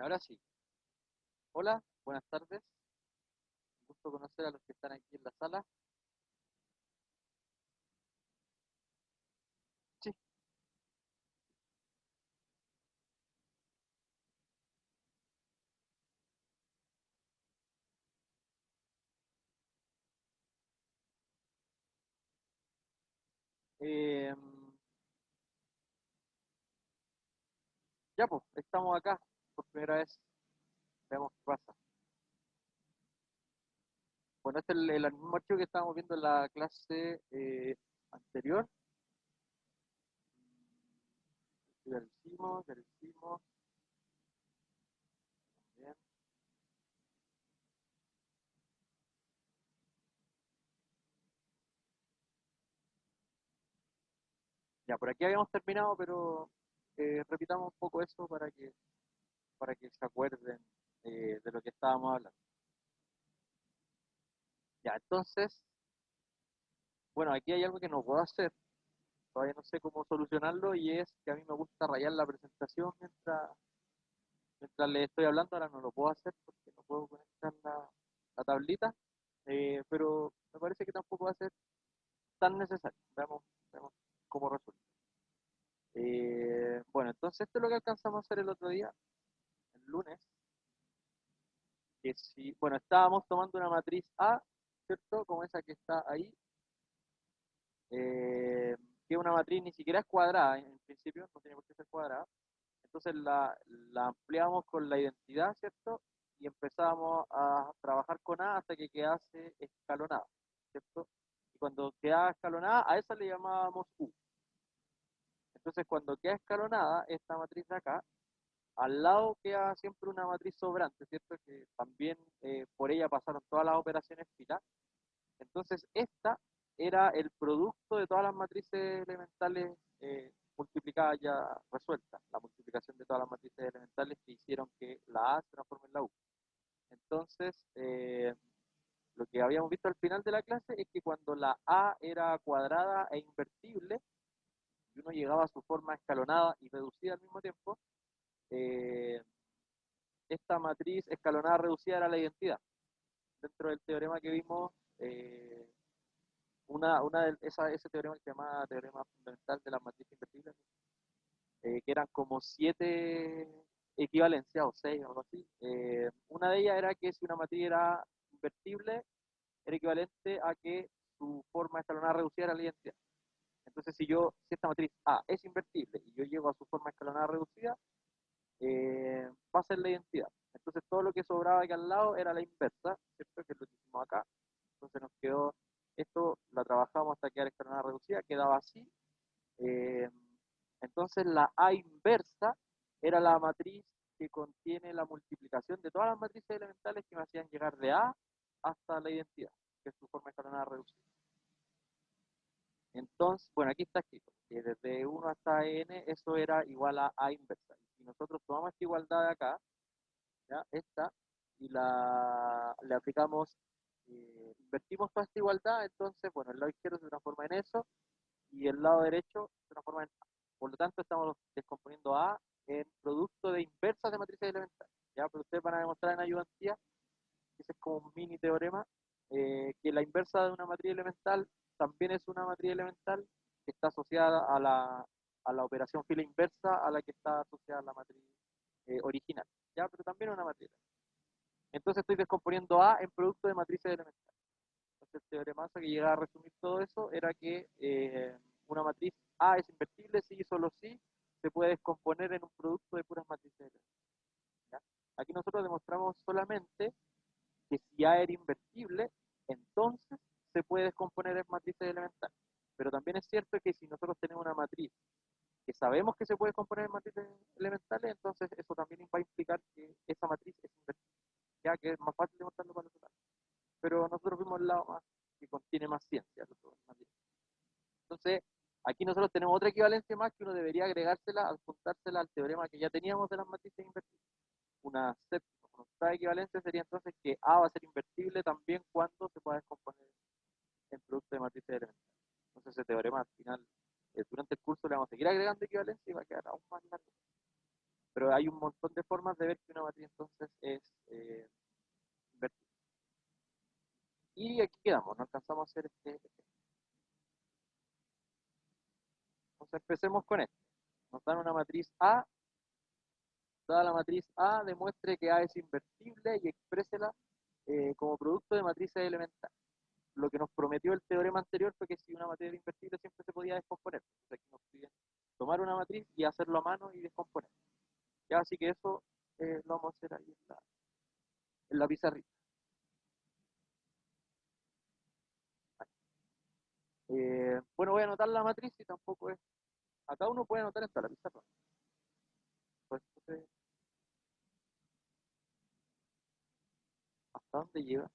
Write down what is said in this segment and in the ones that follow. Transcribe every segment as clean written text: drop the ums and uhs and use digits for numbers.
Y ahora sí. Hola, buenas tardes. Un gusto conocer a los que están aquí en la sala. Sí. eh, ya pues, estamos acá por primera vez. Veamos qué pasa. Bueno, este es el mismo archivo que estábamos viendo en la clase anterior. Ya lo hicimos, ya lo hicimos. Bien. Ya, por aquí habíamos terminado, pero repitamos un poco eso para que se acuerden de lo que estábamos hablando. Ya, entonces, bueno, aquí hay algo que no puedo hacer. Todavía no sé cómo solucionarlo y es que a mí me gusta rayar la presentación mientras le estoy hablando. Ahora no lo puedo hacer porque no puedo conectar la tablita, pero me parece que tampoco va a ser tan necesario. Veamos cómo resulta. Bueno, entonces esto es lo que alcanzamos a hacer el otro día, el lunes, que si, bueno, estábamos tomando una matriz A, ¿cierto? Como esa que está ahí, eh, que es una matriz ni siquiera es cuadrada, en principio no tiene por qué ser cuadrada. Entonces la ampliamos con la identidad, ¿cierto? Y empezamos a trabajar con A hasta que quedase escalonada, ¿cierto? Y cuando queda escalonada, a esa le llamábamos U. Entonces cuando queda escalonada, esta matriz de acá, al lado queda siempre una matriz sobrante, ¿cierto? Que también por ella pasaron todas las operaciones fila. Entonces esta era el producto de todas las matrices elementales multiplicadas ya resueltas, la multiplicación de todas las matrices elementales que hicieron que la A se transforme en la U. Entonces, lo que habíamos visto al final de la clase es que cuando la A era cuadrada e invertible, y uno llegaba a su forma escalonada y reducida al mismo tiempo, eh, esta matriz escalonada reducida era la identidad. Dentro del teorema que vimos, ese teorema que se llama teorema fundamental de las matrices invertibles, que eran como 7 equivalencias o 6 o algo así. Una de ellas era que si una matriz era invertible, era equivalente a que su forma escalonada reducida era la identidad. Entonces, si esta matriz A es invertible y yo llego a su forma escalonada reducida, va a ser la identidad. Entonces, todo lo que sobraba aquí al lado era la inversa, ¿cierto? Que es lo que hicimos acá. Entonces, nos quedó esto, la trabajamos hasta quedar escalonada reducida, quedaba así. Eh, entonces la A inversa era la matriz que contiene la multiplicación de todas las matrices elementales que me hacían llegar de A hasta la identidad, que es su forma escalonada reducida. Entonces, bueno, aquí está escrito que desde 1 hasta n eso era igual a A inversa. Y si nosotros tomamos esta igualdad de acá, ¿ya? Esta, y le aplicamos, invertimos toda esta igualdad, entonces, bueno, el lado izquierdo se transforma en eso y el lado derecho se transforma en A. Por lo tanto, estamos descomponiendo A en producto de inversas de matrices elementales. ¿Ya? Pero ustedes van a demostrar en ayudantía, que ese es como un mini teorema, que la inversa de una matriz elemental también es una matriz elemental que está asociada a la operación fila inversa a la que está asociada la matriz original. ¿Ya? Pero también es una matriz. Entonces estoy descomponiendo A en producto de matrices elementales. Entonces el teoremazo que llega a resumir todo eso era que una matriz A es invertible si y solo si se puede descomponer en un producto de puras matrices elementales. ¿Ya? Aquí nosotros demostramos solamente que si A era invertible, entonces se puede descomponer en matrices elementales. Pero también es cierto que si nosotros tenemos una matriz que sabemos que se puede descomponer en matrices elementales, entonces eso también va a implicar que esa matriz es invertible, ya que es más fácil demostrarlo para nosotros. Pero nosotros vimos el lado más que contiene más ciencia. Entonces, aquí nosotros tenemos otra equivalencia más que uno debería agregársela, adjuntársela al teorema que ya teníamos de las matrices invertibles. Una séptima, una octava equivalencia sería entonces que A va a ser invertible también cuando se pueda descomponer en producto de matrices elementales. Entonces, ese teorema al final, durante el curso le vamos a seguir agregando equivalencia y va a quedar aún más largo. Pero hay un montón de formas de ver que una matriz entonces es invertible. Y aquí quedamos, no alcanzamos a hacer este. Entonces empecemos con esto. Nos dan una matriz A, dada la matriz A, demuestre que A es invertible y exprésela como producto de matrices elementales. Lo que nos prometió el teorema anterior fue que si una matriz era invertible siempre se podía descomponer. Entonces aquí nos piden tomar una matriz y hacerlo a mano y descomponer. Ya, así que eso lo vamos a hacer ahí en la pizarrita. Bueno, voy a anotar la matriz y tampoco es. Acá uno puede anotar esto, la pizarra. Pues, entonces, ¿hasta dónde llega?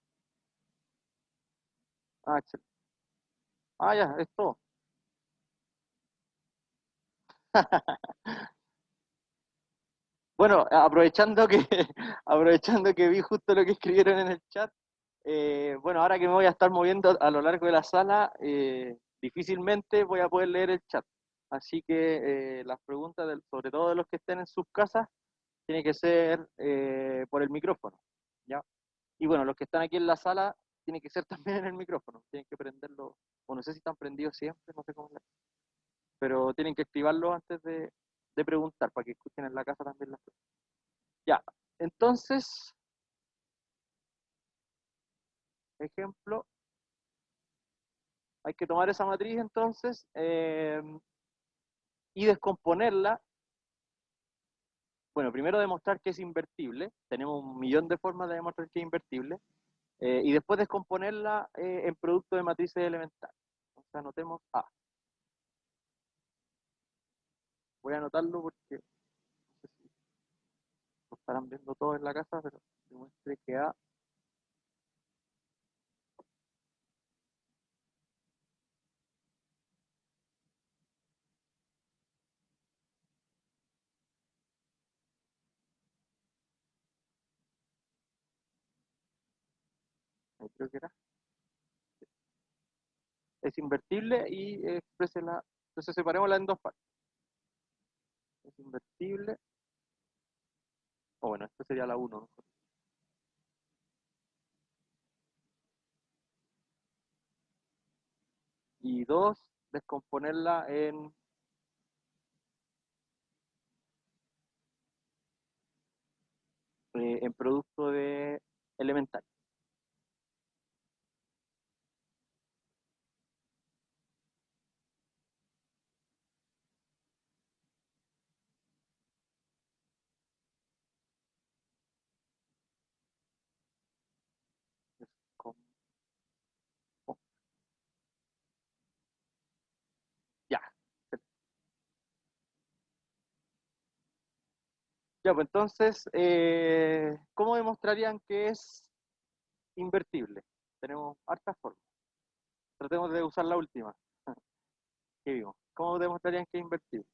Ah, excelente. Ah, ya, es todo. Bueno, aprovechando que, aprovechando que vi justo lo que escribieron en el chat, bueno, ahora que me voy a estar moviendo a lo largo de la sala, difícilmente voy a poder leer el chat. Así que las preguntas, sobre todo de los que estén en sus casas, tiene que ser por el micrófono, ¿ya? Y bueno, los que están aquí en la sala, tiene que ser también en el micrófono, tienen que prenderlo, o no sé si están prendidos siempre, no sé cómo es, pero tienen que activarlo antes de preguntar, para que escuchen en la casa también las preguntas. Ya, entonces, ejemplo, hay que tomar esa matriz entonces y descomponerla. Bueno, primero demostrar que es invertible, tenemos un millón de formas de demostrar que es invertible, y después descomponerla en producto de matrices elementales. Entonces anotemos A. Voy a anotarlo porque no sé si lo estarán viendo todos en la casa, pero demuestre que A, creo que era, es invertible y exprésela. Entonces separémosla en dos partes. Es invertible, o bueno, esta sería la 1, ¿no? Y 2, descomponerla en producto de elemental. Ya. Ya, pues entonces, ¿cómo demostrarían que es invertible? Tenemos hartas formas. Tratemos de usar la última que vimos. ¿Cómo demostrarían que es invertible?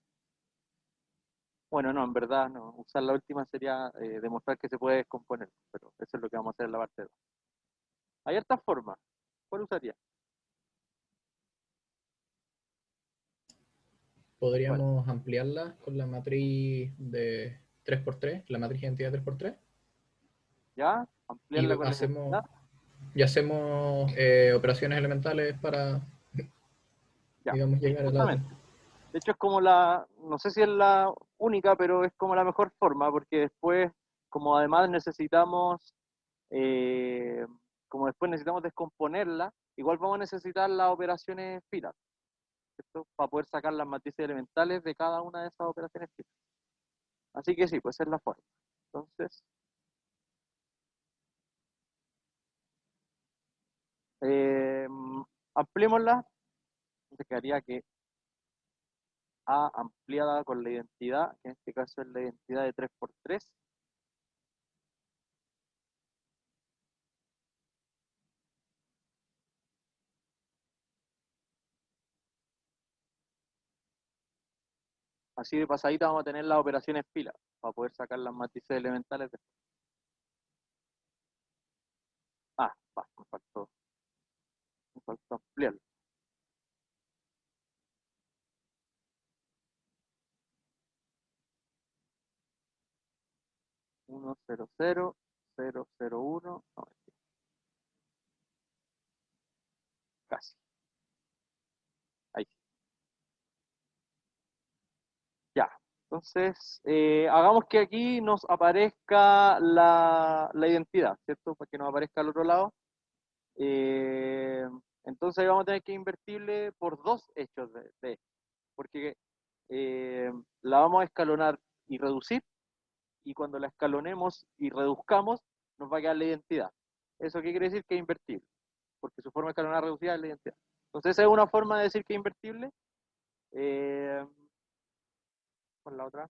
Bueno, no, en verdad no. Usar la última sería demostrar que se puede descomponer, pero eso es lo que vamos a hacer en la parte 2. Hay hartas formas. ¿Cuál usaría? ¿Cuál? Podríamos ampliarla con la matriz de 3x3, la matriz de identidad 3x3, ¿Ya? Ampliarla con la identidad. y hacemos operaciones elementales para, Ya. digamos, Sí, llegar a la... justamente. De hecho, es como no sé si es la única, pero es como la mejor forma, porque después, como además necesitamos, eh, como después necesitamos descomponerla, igual vamos a necesitar las operaciones filas, ¿cierto? Para poder sacar las matrices elementales de cada una de esas operaciones filas. Así que sí, pues esa es la forma. Entonces, eh, ampliémosla. Entonces quedaría que A ampliada con la identidad, que en este caso es la identidad de 3x3. Así de pasadita vamos a tener las operaciones fila para poder sacar las matrices elementales. Ah, va, me faltó ampliarlo. 1, 0, 0, 0, 0, 1, no, mentira, casi, ahí, ya. Entonces, hagamos que aquí nos aparezca la identidad, ¿cierto? Para que nos aparezca al otro lado. Eh, entonces ahí vamos a tener que invertirle por dos hechos de esto, porque la vamos a escalonar y reducir, y cuando la escalonemos y reduzcamos, nos va a quedar la identidad. ¿Eso qué quiere decir? Que es invertible, porque su forma escalonada reducida es la identidad. Entonces esa es una forma de decir que es invertible. Eh, con la otra.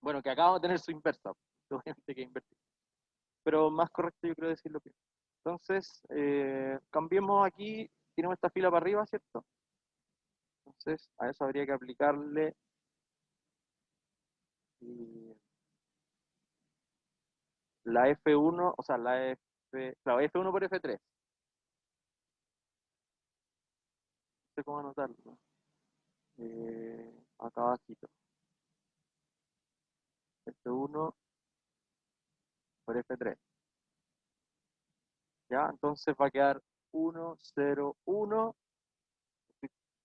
Bueno, que acabamos de tener su inversa, obviamente que es invertible. Pero más correcto yo creo decirlo que. Entonces, cambiemos aquí, tenemos esta fila para arriba, ¿cierto? Entonces, a eso habría que aplicarle eh, la F1, o sea, la claro, F1 por F3. No sé cómo anotarlo. Acá abajito. F1 por F3. ¿Ya? Entonces va a quedar 1, 0, 1.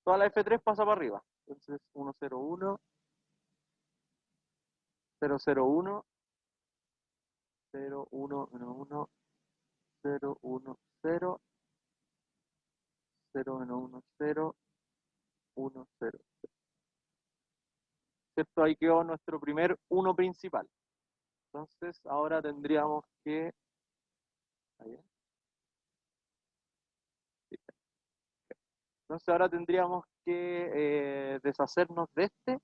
Toda la F3 pasa para arriba. Entonces 1, 0, 1, 0, 0, 1, 0, 1, 1, 1, 0, 1, 0, 0, 1, 1, 0, 1, 0. ¿Cierto? Ahí quedó nuestro primer 1 principal. Entonces ahora tendríamos que... ¿Ahí? Sí. Entonces ahora tendríamos que deshacernos de este,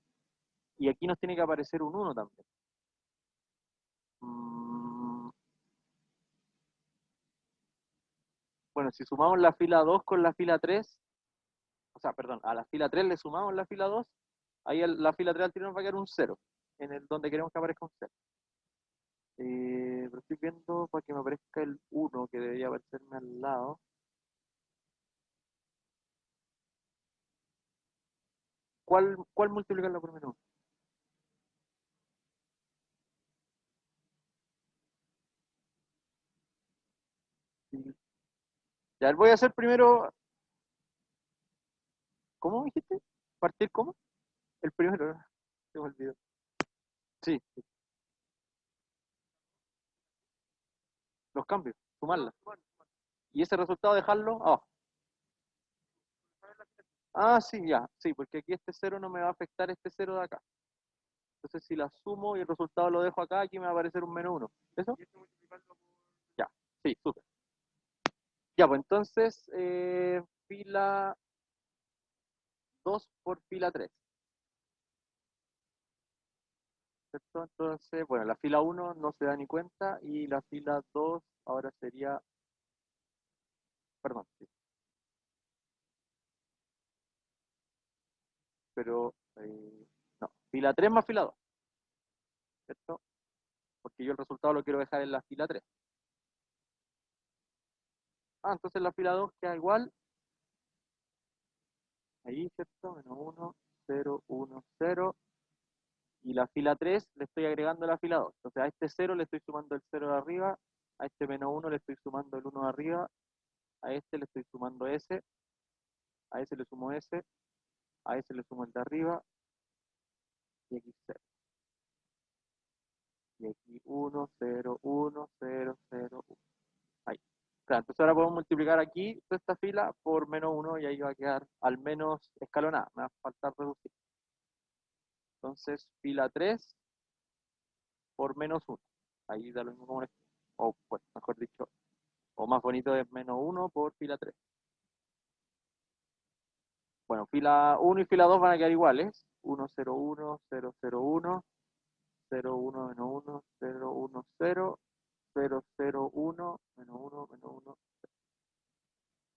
y aquí nos tiene que aparecer un 1 también. Bueno, si sumamos la fila 2 con la fila 3, o sea, perdón, a la fila 3 le sumamos la fila 2, ahí la fila 3 al tiro nos va a quedar un 0, en el donde queremos que aparezca un 0. Pero estoy viendo para que me aparezca el 1, que debería aparecerme al lado. ¿Cuál multiplicarlo por menos 1? Ya, voy a hacer primero, ¿cómo dijiste? ¿Partir cómo? El primero, se me olvidó. Sí, los cambios, sumarla. Y ese resultado dejarlo abajo. Ah, sí, ya, sí, porque aquí este 0 no me va a afectar este 0 de acá. Entonces, si la sumo y el resultado lo dejo acá, aquí me va a aparecer un menos 1. ¿Eso? Ya, sí, súper. Ya, pues entonces, fila 2 por fila 3. ¿Cierto? Entonces, bueno, la fila 1 no se da ni cuenta, y la fila 2 ahora sería, perdón, sí, pero no, fila 3 más fila 2, ¿cierto? Porque yo el resultado lo quiero dejar en la fila 3. Ah, entonces la fila 2 queda igual, ahí, ¿cierto? Menos 1, 0, 1, 0. Y la fila 3 le estoy agregando la fila 2. Entonces a este 0 le estoy sumando el 0 de arriba, a este menos 1 le estoy sumando el 1 de arriba, a este le estoy sumando ese, a ese le sumo ese, a ese le sumo el de arriba, y aquí 0. Y aquí 1, 0, 1, 0, 0, 1. Ahí. Claro, entonces ahora podemos multiplicar aquí toda esta fila por menos 1, y ahí va a quedar al menos escalonada. Me va a faltar reducir. Entonces fila 3 por menos 1. Ahí da lo mismo como esto. O pues, mejor dicho, o más bonito es menos 1 por fila 3. Bueno, fila 1 y fila 2 van a quedar iguales. 1, 0, 1, 0, 0, 1, 0, 1, menos 1, 0, 1, 0, 0, 0, 1, menos 1, menos 1.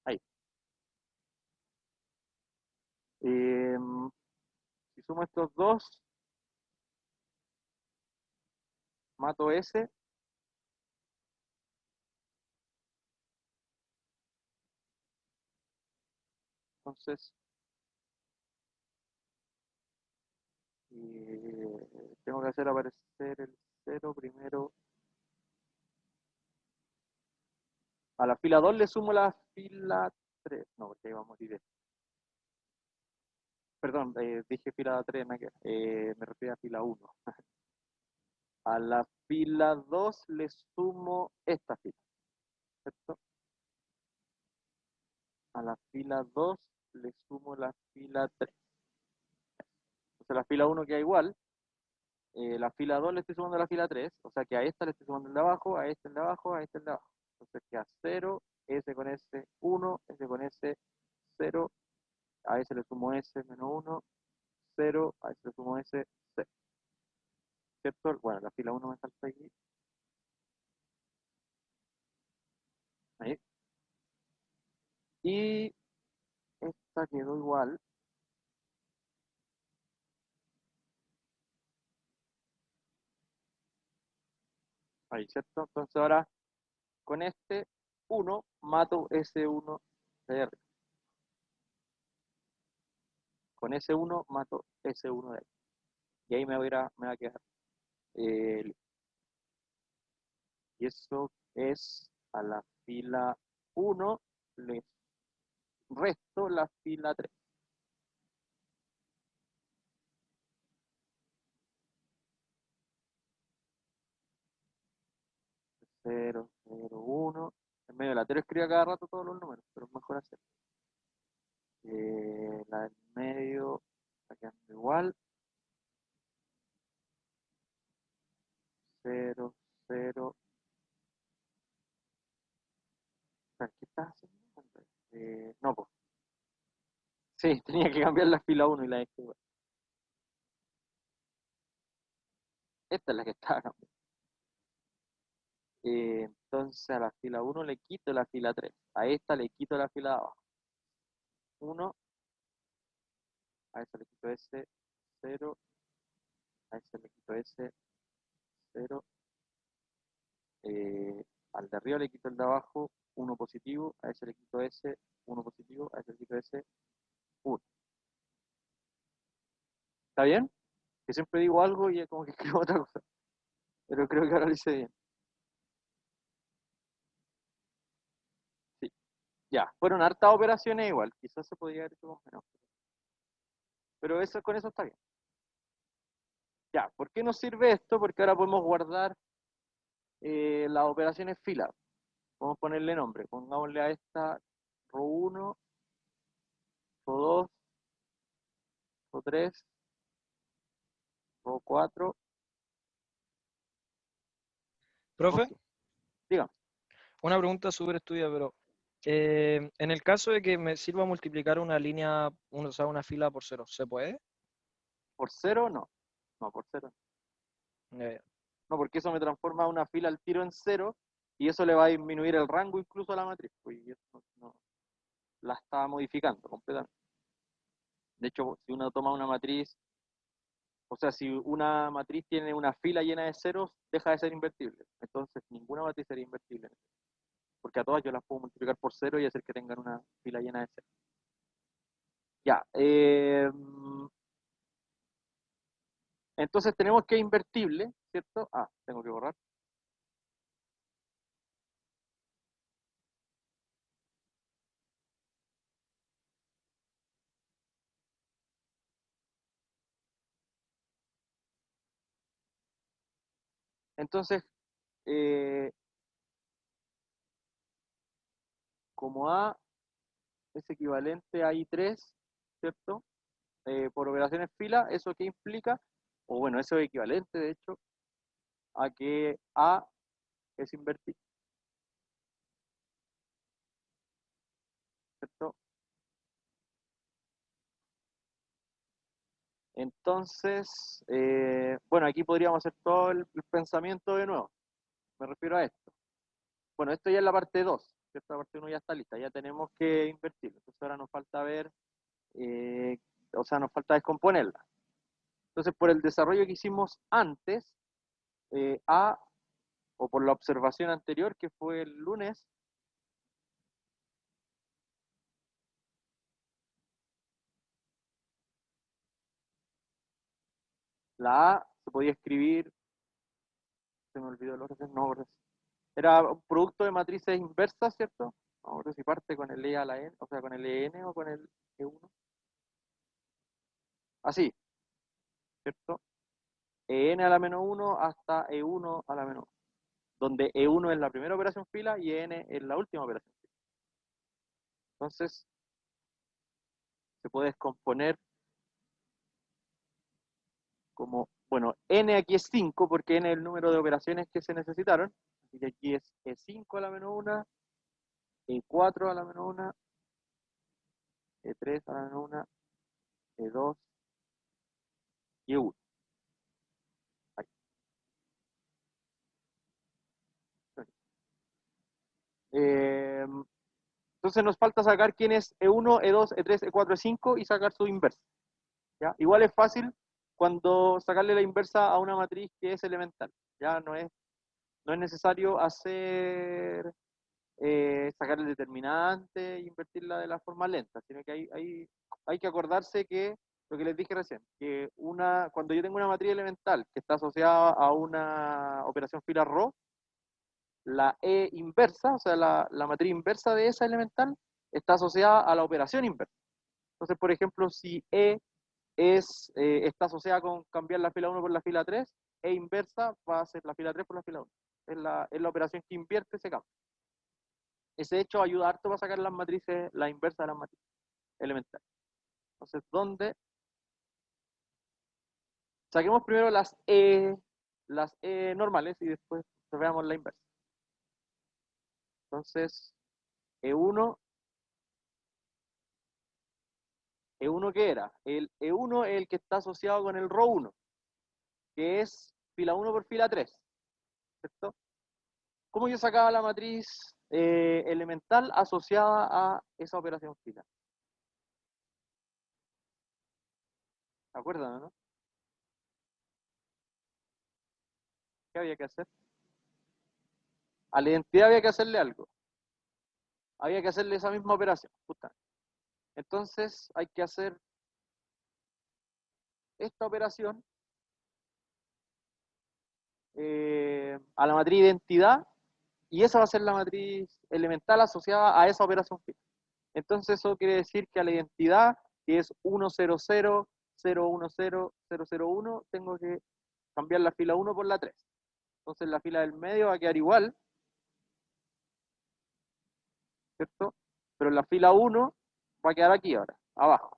Ahí. Eh, si sumo estos dos, mato S. Entonces, tengo que hacer aparecer el 0 primero A la fila 2 le sumo la fila 3. No, porque ahí vamos a morir. Perdón, dije fila 3, me refiero a fila 1. A la fila 2 le sumo esta fila, ¿cierto? A la fila 2 le sumo la fila 3. Entonces la fila 1 queda igual. La fila 2 le estoy sumando a la fila 3. O sea que a esta le estoy sumando el de abajo, a este el de abajo, a este el de abajo. Entonces queda 0, S con S 1, S con S 0, a ese le sumo S menos 1, 0, a ese le sumo S 0. ¿Cierto? Bueno, la fila 1 me salta aquí. Ahí. Y esta quedó igual. Ahí, ¿cierto? Entonces ahora con este 1 mato S1 de R. Con S1 mato S1 de R. Y ahí me va a quedar. Y eso es a la fila 1, le resto la fila 3. 0, 0, 1. En medio de la 3 escribe cada rato todos los números, pero es mejor hacer. La del medio está quedando igual. 0, 0. ¿Qué estás haciendo? No, pues. Sí, tenía que cambiar la fila 1 y la dejé igual. Esta es la que estaba cambiando. Entonces a la fila 1 le quito la fila 3. A esta le quito la fila de abajo. 1, a esta le quito S, 0, a ese le quito S, 0. Al de arriba le quito el de abajo, 1 positivo, a ese le quito S, 1 positivo, a ese le quito S, 1. ¿Está bien? Que siempre digo algo y es como que escribo otra cosa. Pero creo que ahora lo hice bien. Sí. Ya, fueron hartas operaciones igual. Quizás se podría haber hecho con menos. Pero eso, con eso está bien. Ya, ¿por qué nos sirve esto? Porque ahora podemos guardar las operaciones fila. Podemos ponerle nombre. Pongámosle a esta ro1, ro2, ro3, ro4, Profe, ro5. Dígame. una pregunta súper estudiada, pero en el caso de que me sirva multiplicar una línea, o sea, una fila por cero, ¿se puede? ¿Por 0? No. No, por 0. Ya, ya. No, porque eso me transforma una fila al tiro en 0 y eso le va a disminuir el rango incluso a la matriz. Pues, y eso la está modificando completamente. De hecho, si uno toma una matriz, o sea, si una matriz tiene una fila llena de ceros, deja de ser invertible. Entonces, ninguna matriz sería invertible. Porque a todas yo las puedo multiplicar por 0 y hacer que tengan una fila llena de ceros. Ya. Entonces tenemos que invertible, ¿cierto? Ah, tengo que borrar. Entonces, eh, como A es equivalente a I3, ¿cierto? Por operaciones fila, ¿eso qué implica? O bueno, eso es equivalente, de hecho, a que A es invertible, ¿cierto? Entonces, bueno, aquí podríamos hacer todo el pensamiento de nuevo. Me refiero a esto. Bueno, esto ya es la parte 2, ¿cierto? La parte 1 ya está lista, ya tenemos que invertir. Entonces ahora nos falta ver, o sea, nos falta descomponerla. Entonces, por el desarrollo que hicimos antes, A, o por la observación anterior, que fue el lunes, la A se podía escribir, se me olvidó el orden, no, Era un producto de matrices inversas, ¿cierto? Vamos a ver si parte con el E a la N, o sea, con el EN o con el E1. Así, ¿cierto? EN a la menos 1 hasta E1 a la menos 1, donde E1 es la primera operación fila y EN es la última operación fila. Entonces, se puede descomponer como, bueno, N aquí es 5 porque N es el número de operaciones que se necesitaron, así que aquí es E5 a la menos 1, E4 a la menos 1, E3 a la menos 1, E2 y E1. Ahí. Entonces nos falta sacar quién es E1, E2, E3, E4, E5 y sacar su inversa. ¿Ya? Igual es fácil cuando sacarle la inversa a una matriz que es elemental. Ya no es necesario sacar el determinante e invertirla de la forma lenta, sino que hay que acordarse que lo que les dije recién, que cuando yo tengo una matriz elemental que está asociada a una operación fila ρ, la E inversa, o sea, la matriz inversa de esa elemental, está asociada a la operación inversa. Entonces, por ejemplo, si E está asociada con cambiar la fila 1 por la fila 3, E inversa va a ser la fila 3 por la fila 1. Es la operación que invierte ese cambio. Ese hecho ayuda harto para sacar las matrices, la inversa de las matrices elementales. Entonces, ¿dónde? Saquemos primero las E normales y después veamos la inversa. Entonces, E1, ¿E1 qué era? El E1 es el que está asociado con el ρ1, que es fila 1 por fila 3, ¿cierto? ¿Cómo yo sacaba la matriz elemental asociada a esa operación fila? ¿Se acuerdan, no? ¿Qué había que hacer? A la identidad había que hacerle algo. Había que hacerle esa misma operación, justamente. Entonces hay que hacer esta operación a la matriz identidad y esa va a ser la matriz elemental asociada a esa operación fila. Entonces eso quiere decir que a la identidad, que es 1, 0, 0, 0, 1, 0, 0, 0, 1, tengo que cambiar la fila 1 por la 3. Entonces la fila del medio va a quedar igual, ¿cierto? Pero la fila 1 va a quedar aquí ahora, abajo.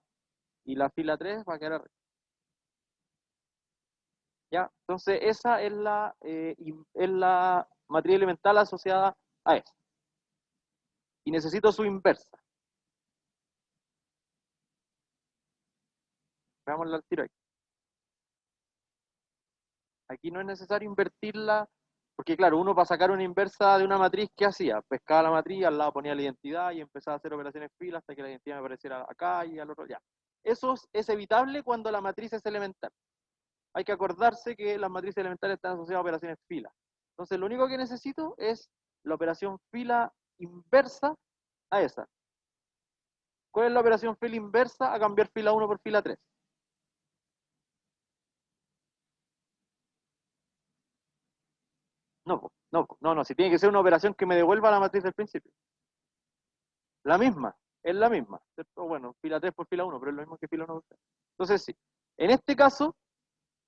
Y la fila 3 va a quedar arriba. ¿Ya? Entonces esa es la matriz elemental asociada a esa. Y necesito su inversa. Veámosla al tiro aquí. Aquí no es necesario invertirla, porque claro, uno para sacar una inversa de una matriz, ¿qué hacía? Pescaba la matriz, al lado ponía la identidad y empezaba a hacer operaciones fila hasta que la identidad me apareciera acá y al otro, ya. Eso es evitable cuando la matriz es elemental. Hay que acordarse que las matrices elementales están asociadas a operaciones fila. Entonces, lo único que necesito es la operación fila inversa a esa. ¿Cuál es la operación fila inversa a cambiar fila 1 por fila 3? No, si tiene que ser una operación que me devuelva la matriz del principio. La misma, es la misma, ¿cierto? Bueno, fila 3 por fila 1, pero es lo mismo que fila 1 por fila 3. Entonces, sí, en este caso,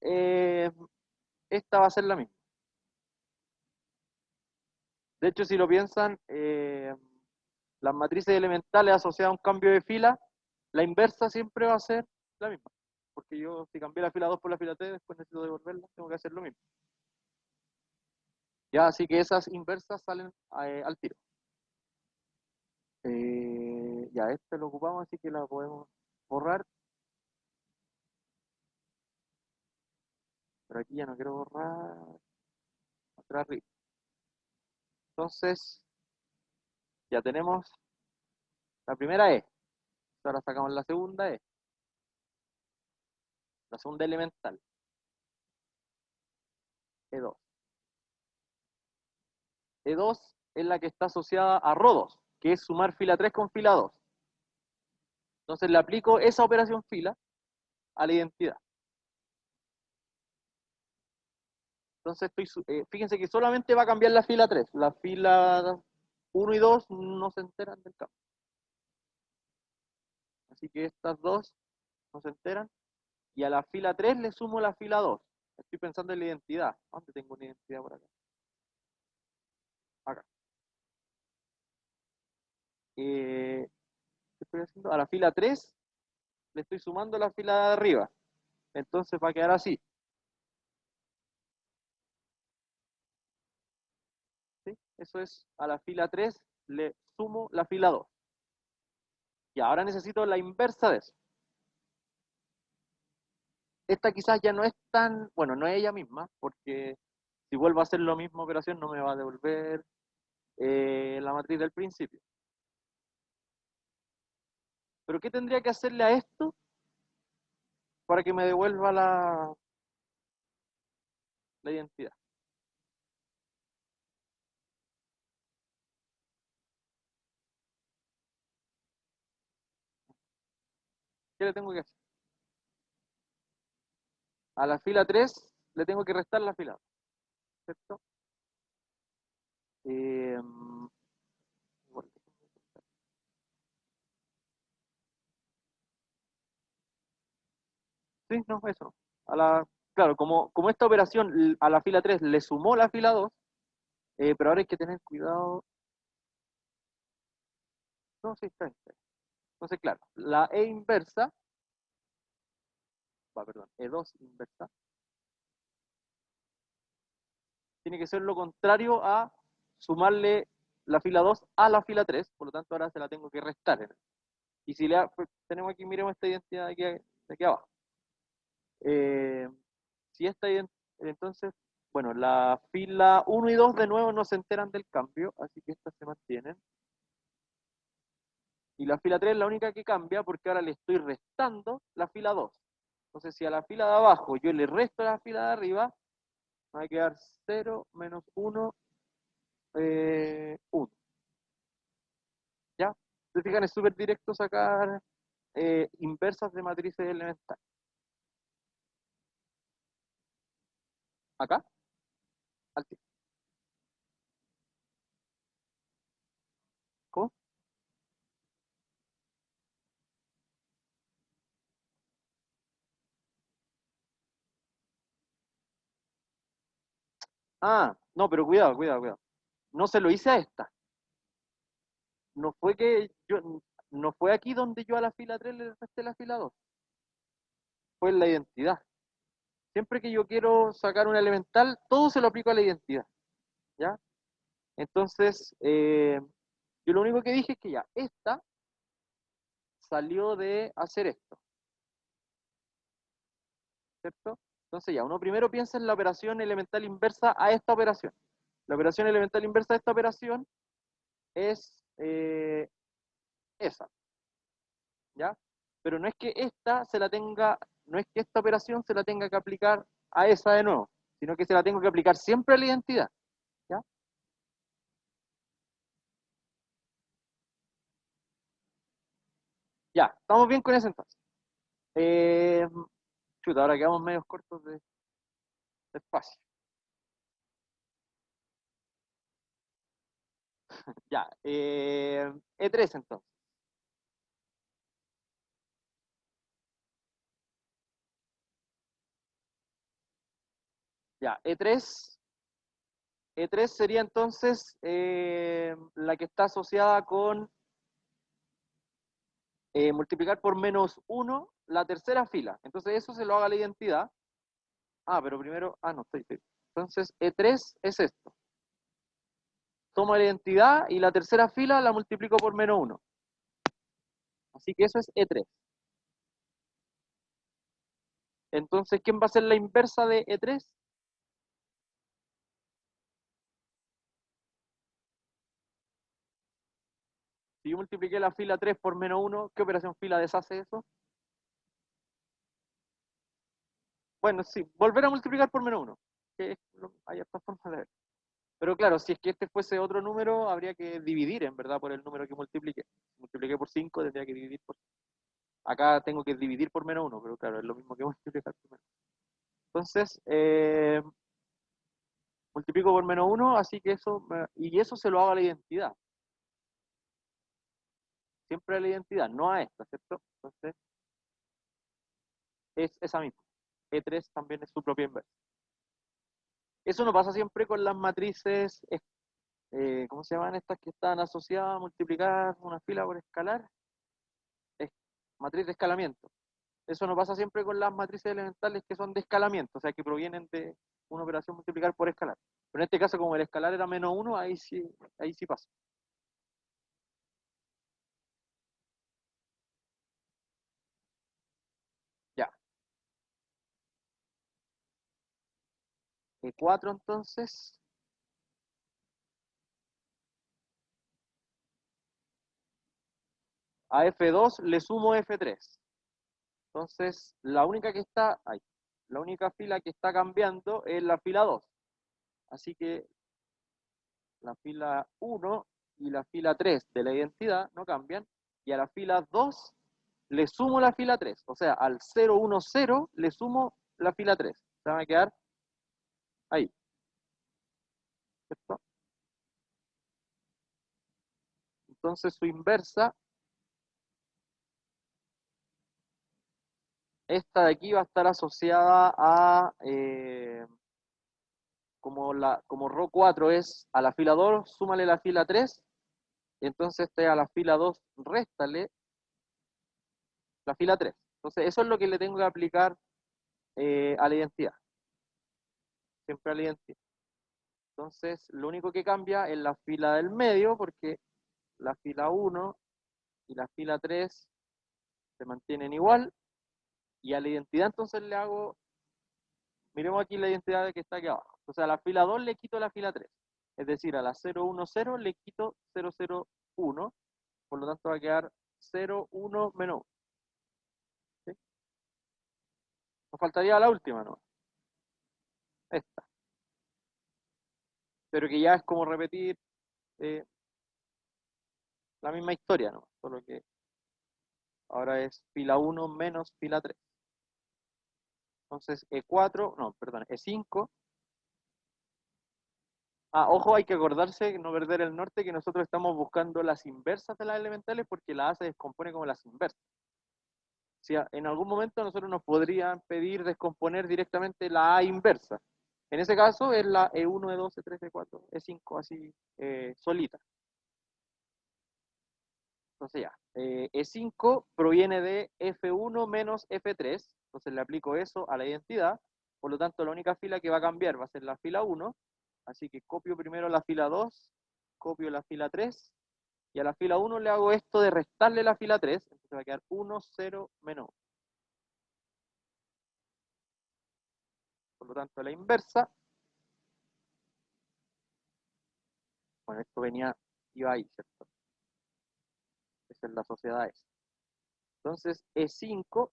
esta va a ser la misma. De hecho, si lo piensan, las matrices elementales asociadas a un cambio de fila, la inversa siempre va a ser la misma. Porque yo, si cambié la fila 2 por la fila 3, después necesito devolverla, tengo que hacer lo mismo. Ya, así que esas inversas salen al tiro. Ya, este lo ocupamos, así que la podemos borrar. Pero aquí ya no quiero borrar. Otra arriba. Entonces, ya tenemos la primera E. Ahora sacamos la segunda E. La segunda elemental. E2. E2 es la que está asociada a ρ2, que es sumar fila 3 con fila 2. Entonces le aplico esa operación fila a la identidad. Entonces, fíjense que solamente va a cambiar la fila 3. La fila 1 y 2 no se enteran del cambio. Así que estas dos no se enteran. Y a la fila 3 le sumo la fila 2. Estoy pensando en la identidad. ¿Dónde tengo una identidad por acá? Acá. ¿Qué estoy haciendo? A la fila 3 le estoy sumando la fila de arriba. Entonces va a quedar así. ¿Sí? Eso es, a la fila 3 le sumo la fila 2. Y ahora necesito la inversa de eso. Esta quizás ya no es tan, bueno, no es ella misma, porque si vuelvo a hacer la misma operación no me va a devolver la matriz del principio. Pero ¿qué tendría que hacerle a esto para que me devuelva la identidad? ¿Qué le tengo que hacer? A la fila 3 le tengo que restar la fila 2, ¿cierto? Eh, igual, sí, no, eso no. Claro, como esta operación a la fila 3 le sumó la fila 2, pero ahora hay que tener cuidado. No, sí, está bien, está bien. Entonces, claro, la E inversa, perdón, E2 inversa, tiene que ser lo contrario a sumarle la fila 2 a la fila 3, por lo tanto ahora se la tengo que restar. Y si pues, tenemos aquí, miremos esta identidad de aquí abajo. Eh, si esta entonces, bueno, la fila 1 y 2 de nuevo no se enteran del cambio, así que estas se mantienen. Y la fila 3 es la única que cambia porque ahora le estoy restando la fila 2. Entonces, si a la fila de abajo yo le resto la fila de arriba, va a quedar 0 menos 1, 1. ¿Ya? Se fijan, es súper directo sacar inversas de matrices elementales. Acá, al tiro. ¿Cómo? Ah, no, pero cuidado, cuidado, cuidado. No se lo hice a esta. No fue que yo, no fue aquí donde yo a la fila 3 le resté la fila 2. Fue en la identidad. Siempre que yo quiero sacar un elemental, todo se lo aplico a la identidad. ¿Ya? Entonces, yo lo único que dije es que ya, esta salió de hacer esto. ¿Cierto? Entonces ya, uno primero piensa en la operación elemental inversa a esta operación. La operación elemental inversa a esta operación es esa. ¿Ya? Pero no es que esta se la tenga, no es que esta operación se la tenga que aplicar a esa de nuevo, sino que se la tengo que aplicar siempre a la identidad. ¿Ya? Ya, estamos bien con eso entonces. Eh, Chuta, ahora quedamos medios cortos de espacio. Ya, E3 entonces. Ya, E3 sería entonces la que está asociada con multiplicar por menos 1 la tercera fila. Entonces eso se lo haga la identidad. Ah, pero primero, no, estoy. Entonces E3 es esto. Tomo la identidad y la tercera fila la multiplico por menos 1. Así que eso es E3. Entonces, ¿quién va a ser la inversa de E3? Si yo multipliqué la fila 3 por menos 1, ¿qué operación fila deshace eso? Bueno, sí, volver a multiplicar por menos 1. Hay otras formas de ver. Pero claro, si es que este fuese otro número, habría que dividir en verdad por el número que multipliqué. Si multipliqué por 5, tendría que dividir por 5. Acá tengo que dividir por menos 1, pero claro, es lo mismo que multiplicar por menos 1. Entonces, multiplico por menos 1, así que y eso se lo hago a la identidad. Siempre a la identidad, no a esta, ¿cierto? Entonces, es esa misma. E3 también es su propia inversa. Eso no pasa siempre con las matrices, ¿cómo se llaman estas que están asociadas a multiplicar una fila por escalar? Es matriz de escalamiento. Eso no pasa siempre con las matrices elementales que son de escalamiento, o sea, que provienen de una operación multiplicar por escalar. Pero en este caso, como el escalar era menos 1, ahí sí pasa. Ya. E4 entonces. A F2 le sumo F3. Entonces, la única que está ahí, la única fila que está cambiando es la fila 2. Así que la fila 1 y la fila 3 de la identidad no cambian. Y a la fila 2 le sumo la fila 3. O sea, al 0, 1, 0 le sumo la fila 3. Se van a quedar ahí. ¿Cierto? Entonces su inversa, esta de aquí va a estar asociada a, como ρ 4 es a la fila 2, súmale la fila 3, y entonces a la fila 2, réstale la fila 3. Entonces eso es lo que le tengo que aplicar a la identidad. Siempre a la identidad. Entonces lo único que cambia es la fila del medio, porque la fila 1 y la fila 3 se mantienen igual, y a la identidad entonces le hago, miremos aquí la identidad que está aquí abajo. Entonces a la fila 2 le quito la fila 3. Es decir, a la 0, 1, 0 le quito 0, 0, 1. Por lo tanto va a quedar 0, 1, menos 1. ¿Sí? Nos faltaría la última, ¿no? Esta. Pero que ya es como repetir la misma historia, ¿no? Solo que ahora es fila 1 menos fila 3. Entonces E4, no, perdón, E5. Ojo, hay que acordarse, no perder el norte, que nosotros estamos buscando las inversas de las elementales porque la A se descompone como las inversas. Si en algún momento nosotros nos podrían pedir descomponer directamente la A inversa. En ese caso es la E1, E2, E3, E4, E5, así solita. Entonces ya, E5 proviene de F1 menos F3, entonces le aplico eso a la identidad, por lo tanto la única fila que va a cambiar va a ser la fila 1, así que copio primero la fila 2, copio la fila 3, y a la fila 1 le hago esto de restarle la fila 3, entonces va a quedar 1, 0, menos 1. Por lo tanto la inversa, bueno, esto iba ahí, ¿cierto? Esa es la sociedad S. Entonces E5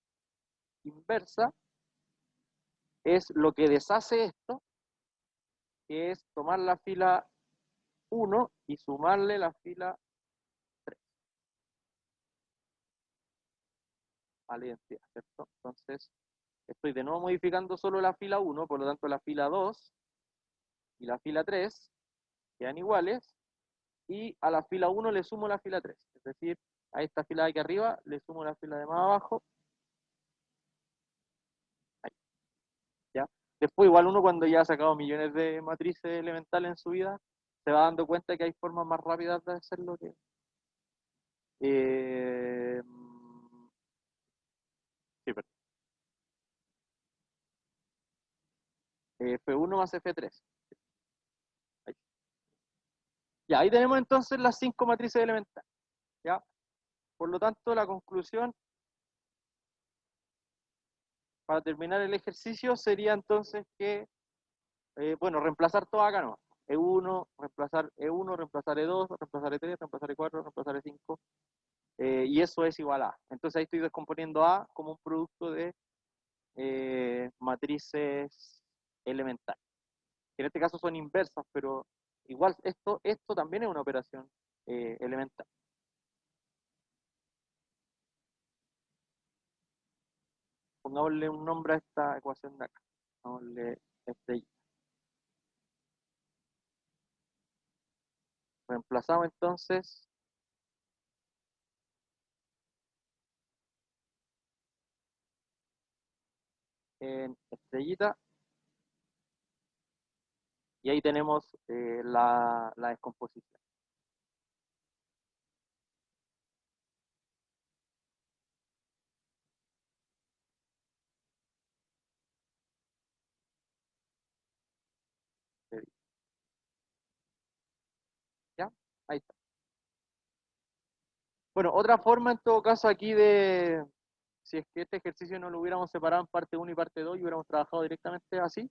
inversa es lo que deshace esto, que es tomar la fila 1 y sumarle la fila 3 a la identidad, ¿cierto? Entonces, estoy de nuevo modificando solo la fila 1, por lo tanto la fila 2 y la fila 3 quedan iguales, y a la fila 1 le sumo la fila 3, es decir, a esta fila de aquí arriba le sumo la fila de más abajo, ahí, ¿ya? Después igual uno cuando ya ha sacado millones de matrices elementales en su vida, se va dando cuenta que hay formas más rápidas de hacerlo que... Eh, sí, perdón. F1 más F3. Ahí. Ya, ahí tenemos entonces las 5 matrices elementales. ¿Ya? Por lo tanto, la conclusión para terminar el ejercicio sería entonces que, bueno, reemplazar todo acá, ¿no? E1, reemplazar E1, reemplazar E2, reemplazar E3, reemplazar E4, reemplazar E5, y eso es igual a A. Entonces ahí estoy descomponiendo A como un producto de matrices elementales. En este caso son inversas, pero igual esto también es una operación elemental. Pongámosle un nombre a esta ecuación de acá. Pongámosle estrella. Reemplazamos entonces en estrellita y ahí tenemos la descomposición. ¿Ya? Ahí está. Bueno, otra forma en todo caso aquí de, si es que este ejercicio no lo hubiéramos separado en parte 1 y parte 2 y hubiéramos trabajado directamente así,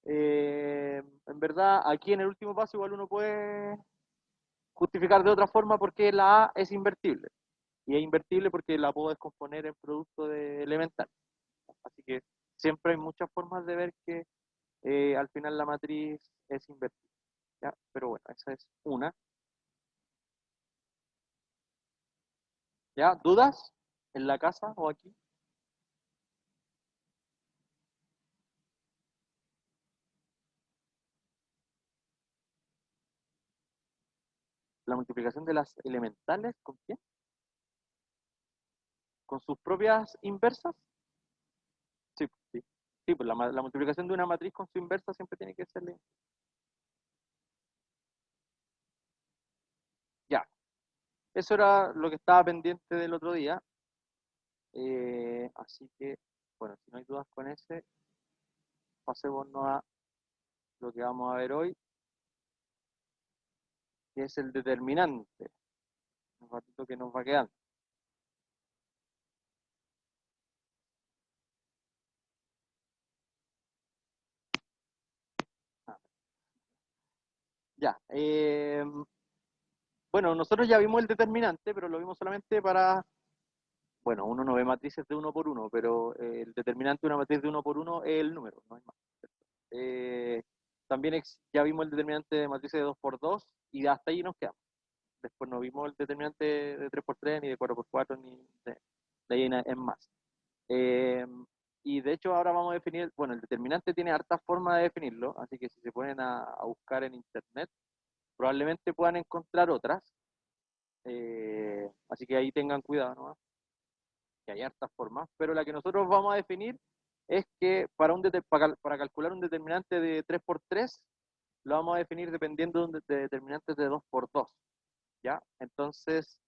en verdad aquí en el último paso igual uno puede justificar de otra forma por qué la A es invertible. Y es invertible porque la puedo descomponer en producto de elemental. Así que siempre hay muchas formas de ver que al final la matriz es invertible. ¿Ya? Pero bueno, esa es una. ¿Ya? ¿Dudas en la casa o aquí? La multiplicación de las elementales, ¿con quién? ¿Con sus propias inversas? Sí, sí. Sí, pues la multiplicación de una matriz con su inversa siempre tiene que ser. Ya, eso era lo que estaba pendiente del otro día. Así que, bueno, si no hay dudas con ese, pasémonos a lo que vamos a ver hoy, que es el determinante. Un ratito que nos va quedando. Ah, ya. Bueno, nosotros ya vimos el determinante, pero lo vimos solamente para, bueno, uno no ve matrices de uno por uno, pero el determinante de una matriz de uno por uno es el número, no hay más. Eh, también ya vimos el determinante de matrices de 2 por 2 y hasta ahí nos quedamos. Después no vimos el determinante de 3 por 3 ni de 4 por 4 ni de ahí en más. Eh, y de hecho ahora vamos a definir, bueno, el determinante tiene hartas formas de definirlo, así que si se ponen a buscar en internet, probablemente puedan encontrar otras. Así que ahí tengan cuidado, ¿no? Que hay hartas formas, pero la que nosotros vamos a definir es que para calcular un determinante de 3 por 3 lo vamos a definir dependiendo de determinantes de 2 por 2, ¿ya? Entonces,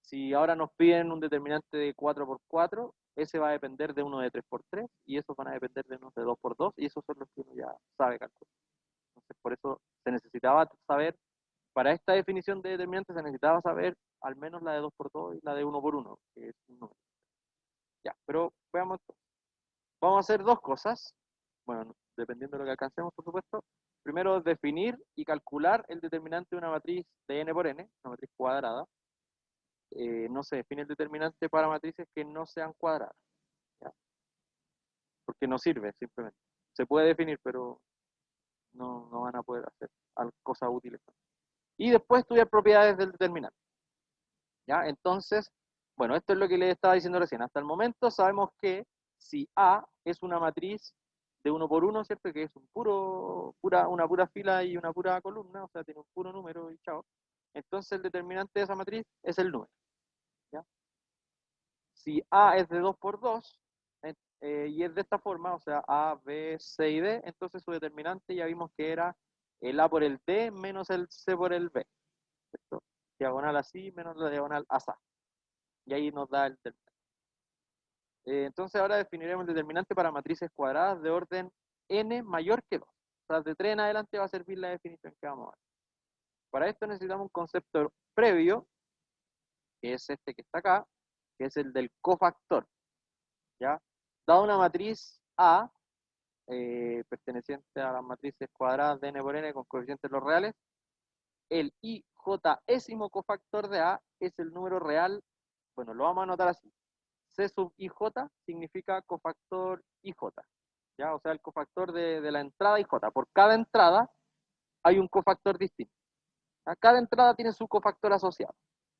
si ahora nos piden un determinante de 4 por 4, ese va a depender de uno de 3 por 3 y esos van a depender de uno de 2 por 2 y esos son los que uno ya sabe calcular. Entonces, por eso se necesitaba saber, para esta definición de determinante se necesitaba saber al menos la de 2 por 2 y la de uno por 1, que es un número. Ya, pero veamos. Vamos a hacer dos cosas. Bueno, dependiendo de lo que alcancemos, por supuesto. Primero, definir y calcular el determinante de una matriz de n por n, una matriz cuadrada. No se define el determinante para matrices que no sean cuadradas, ¿ya? Porque no sirve, simplemente. Se puede definir, pero no van a poder hacer cosas útiles. Y después estudiar propiedades del determinante, ¿ya? Entonces, bueno, esto es lo que les estaba diciendo recién. Hasta el momento sabemos que si A es una matriz de uno por uno, ¿cierto? Que es una pura fila y una pura columna, o sea, tiene un puro número y chao. Entonces el determinante de esa matriz es el número, ¿ya? Si A es de 2 por 2 y es de esta forma, o sea, A, B, C y D, entonces su determinante ya vimos que era el A por el D menos el C por el B, ¿cierto? Diagonal así menos la diagonal así. Y ahí nos da el determinante. Entonces ahora definiremos el determinante para matrices cuadradas de orden n mayor que 2. O sea, de 3 en adelante va a servir la definición que vamos a ver. Para esto necesitamos un concepto previo, que es este que está acá, que es el del cofactor. ¿Ya? Dada una matriz A, perteneciente a las matrices cuadradas de n por n con coeficientes los reales, el ijésimo cofactor de A es el número real, bueno, lo vamos a anotar así. C sub ij significa cofactor ij, ¿ya? O sea, el cofactor de la entrada ij. Por cada entrada hay un cofactor distinto. Cada entrada tiene su cofactor asociado.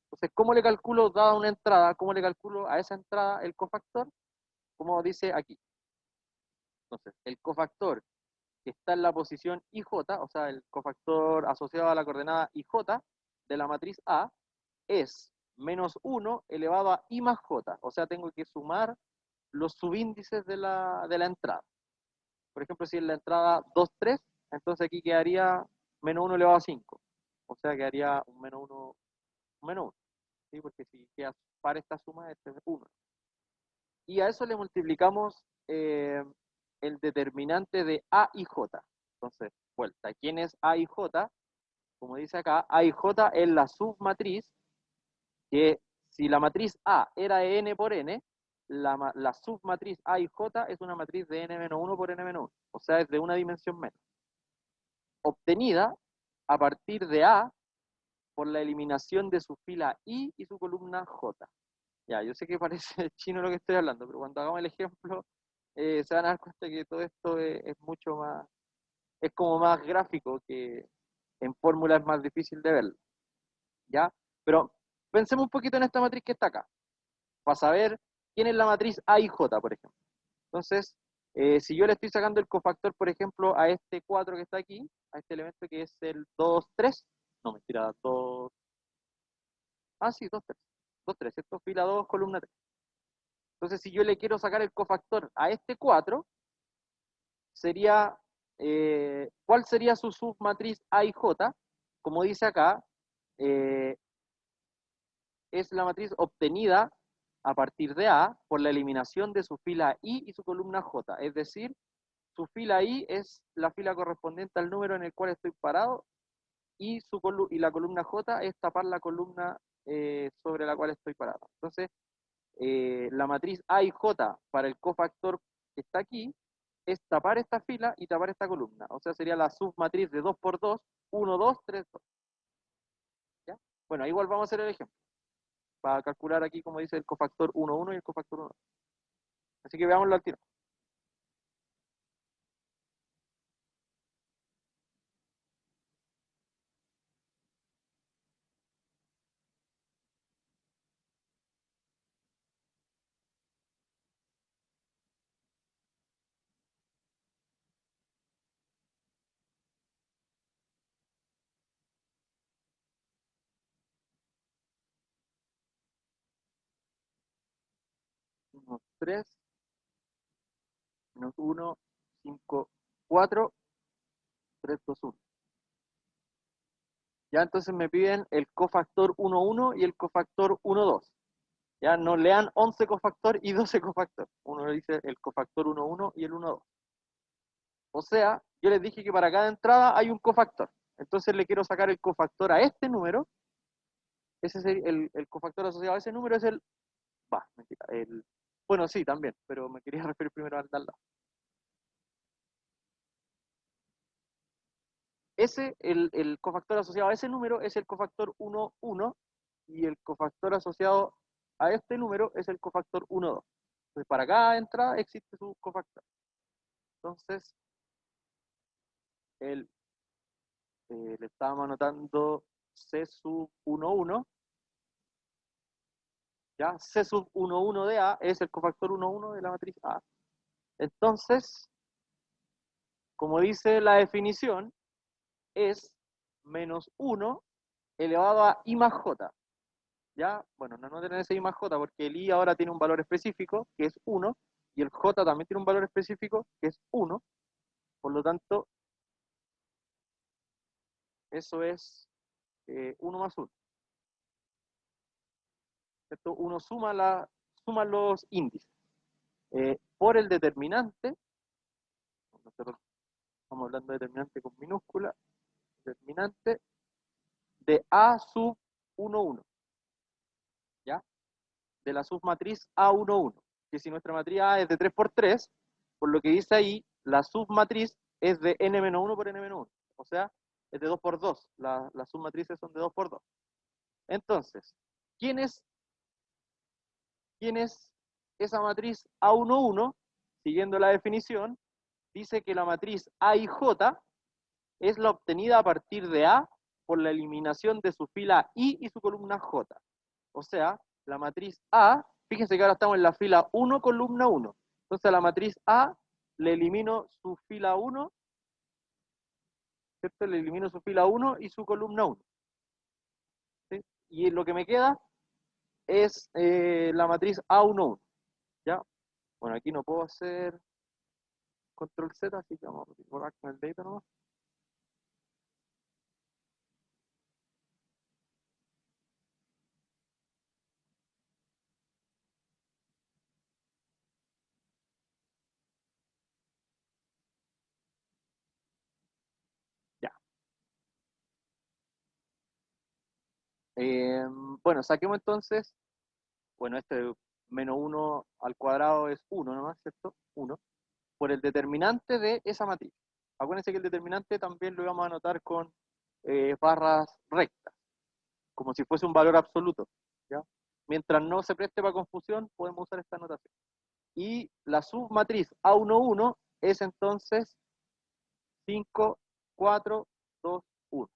Entonces, ¿cómo le calculo, dada una entrada, cómo le calculo a esa entrada el cofactor? Como dice aquí. Entonces, el cofactor que está en la posición IJ, o sea, el cofactor asociado a la coordenada IJ de la matriz A, es menos 1 elevado a I más J. O sea, tengo que sumar los subíndices de la entrada. Por ejemplo, si en la entrada 2, 3, entonces aquí quedaría menos 1 elevado a 5. O sea, quedaría un menos 1, un menos 1. ¿Sí? Porque si queda par esta suma, este es 1. Y a eso le multiplicamos el determinante de A y J. Entonces, vuelta. ¿Quién es A y J? Como dice acá, A y J es la submatriz que si la matriz A era de n por n, la submatriz A y J es una matriz de n-1 por n-1, o sea, es de una dimensión menos. Obtenida a partir de A por la eliminación de su fila I y su columna J. Ya, yo sé que parece chino lo que estoy hablando, pero cuando hagamos el ejemplo, se van a dar cuenta que todo esto es mucho más, es como más gráfico, que en fórmula es más difícil de verlo. ¿Ya? Pero pensemos un poquito en esta matriz que está acá, para saber quién es la matriz A y J, por ejemplo. Entonces, si yo le estoy sacando el cofactor, por ejemplo, a este 4 que está aquí, a este elemento que es el 2, 3, no, mentira, 2, sí, 2, 3, 2, 3, esto fila 2, columna 3. Entonces, si yo le quiero sacar el cofactor a este 4, sería, ¿cuál sería su submatriz A y J? Como dice acá, es la matriz obtenida a partir de A por la eliminación de su fila I y su columna J. Es decir, su fila I es la fila correspondiente al número en el cual estoy parado y la columna J es tapar la columna sobre la cual estoy parado. Entonces, la matriz A y J para el cofactor que está aquí es tapar esta fila y tapar esta columna. O sea, sería la submatriz de 2 por 2, 1, 2, 3, 2. ¿Ya? Bueno, igual vamos a hacer el ejemplo para calcular aquí, como dice, el cofactor 1, 1 y el cofactor 1. Así que veámoslo al tiro. Menos 3, menos 1, 5, 4, 3, 2, 1. Ya entonces me piden el cofactor 1, 1 y el cofactor 1, 2. Ya no lean 11 cofactor y 12 cofactor. Uno le dice el cofactor 1, 1 y el 1, 2. O sea, yo les dije que para cada entrada hay un cofactor. Entonces le quiero sacar el cofactor a este número. Ese es el cofactor asociado a ese número es el... mentira. Bueno, sí, también, pero me quería referir primero al de al lado. El cofactor asociado a ese número es el cofactor 1, 1 y el cofactor asociado a este número es el cofactor 1, 2. Entonces, para cada entrada existe su cofactor. Entonces, le estábamos anotando C sub 1, 1. ¿Ya? C sub 1, 1 de A es el cofactor 1, 1 de la matriz A. Entonces, como dice la definición, es menos 1 elevado a I más J. ¿Ya? Bueno, no tener ese I más J porque el I ahora tiene un valor específico, que es 1, y el J también tiene un valor específico, que es 1. Por lo tanto, eso es 1 más 1. ¿Cierto? Uno suma los índices. Por el determinante, nosotros estamos hablando de determinante con minúscula, determinante de A sub 1, 1. ¿Ya? De la submatriz A11, que si nuestra matriz A es de 3 por 3, por lo que dice ahí, la submatriz es de n-1 por n-1, o sea, es de 2 por 2, las submatrices son de 2 por 2. Entonces, ¿quién es esa matriz A11? Siguiendo la definición, dice que la matriz A y J es la obtenida a partir de A por la eliminación de su fila I y su columna J. O sea, la matriz A, fíjense que ahora estamos en la fila 1, columna 1. Entonces a la matriz A le elimino su fila 1 ¿cierto? Le elimino su fila 1 y su columna 1. ¿Sí? Y lo que me queda es la matriz A11, ¿ya? Bueno, aquí no puedo hacer control Z, así que vamos a borrar con el dedito nomás. Ya. Bueno, saquemos entonces, bueno, este menos 1 al cuadrado es 1 nomás, ¿cierto? 1, por el determinante de esa matriz. Acuérdense que el determinante también lo vamos a anotar con barras rectas, como si fuese un valor absoluto, ¿ya? Mientras no se preste para confusión, podemos usar esta notación. Y la submatriz A11 es entonces 5, 4, 2, 1.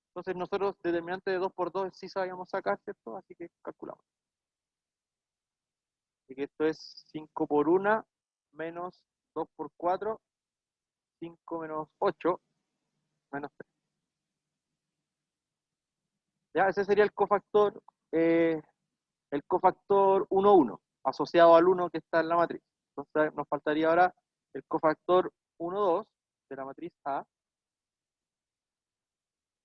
Entonces nosotros determinante de 2 por 2 sí sabíamos sacar, ¿cierto? Así que calculamos. Así que esto es 5 por 1 menos 2 por 4, 5 menos 8, menos 3. ¿Ya? Ese sería el cofactor 1, 1, asociado al 1 que está en la matriz. Entonces nos faltaría ahora el cofactor 1, 2 de la matriz A,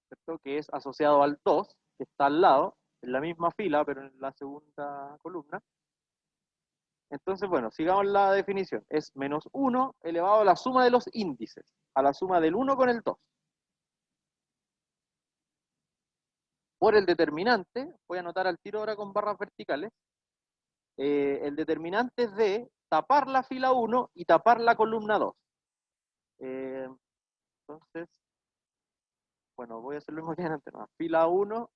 ¿cierto? Que es asociado al 2, que está al lado, en la misma fila, pero en la segunda columna. Entonces, bueno, sigamos la definición. Es menos 1 elevado a la suma de los índices, a la suma del 1 con el 2. Por el determinante, voy a anotar al tiro ahora con barras verticales, el determinante es de tapar la fila 1 y tapar la columna 2. Entonces, bueno, voy a hacer lo mismo que antes, ¿no? Fila 1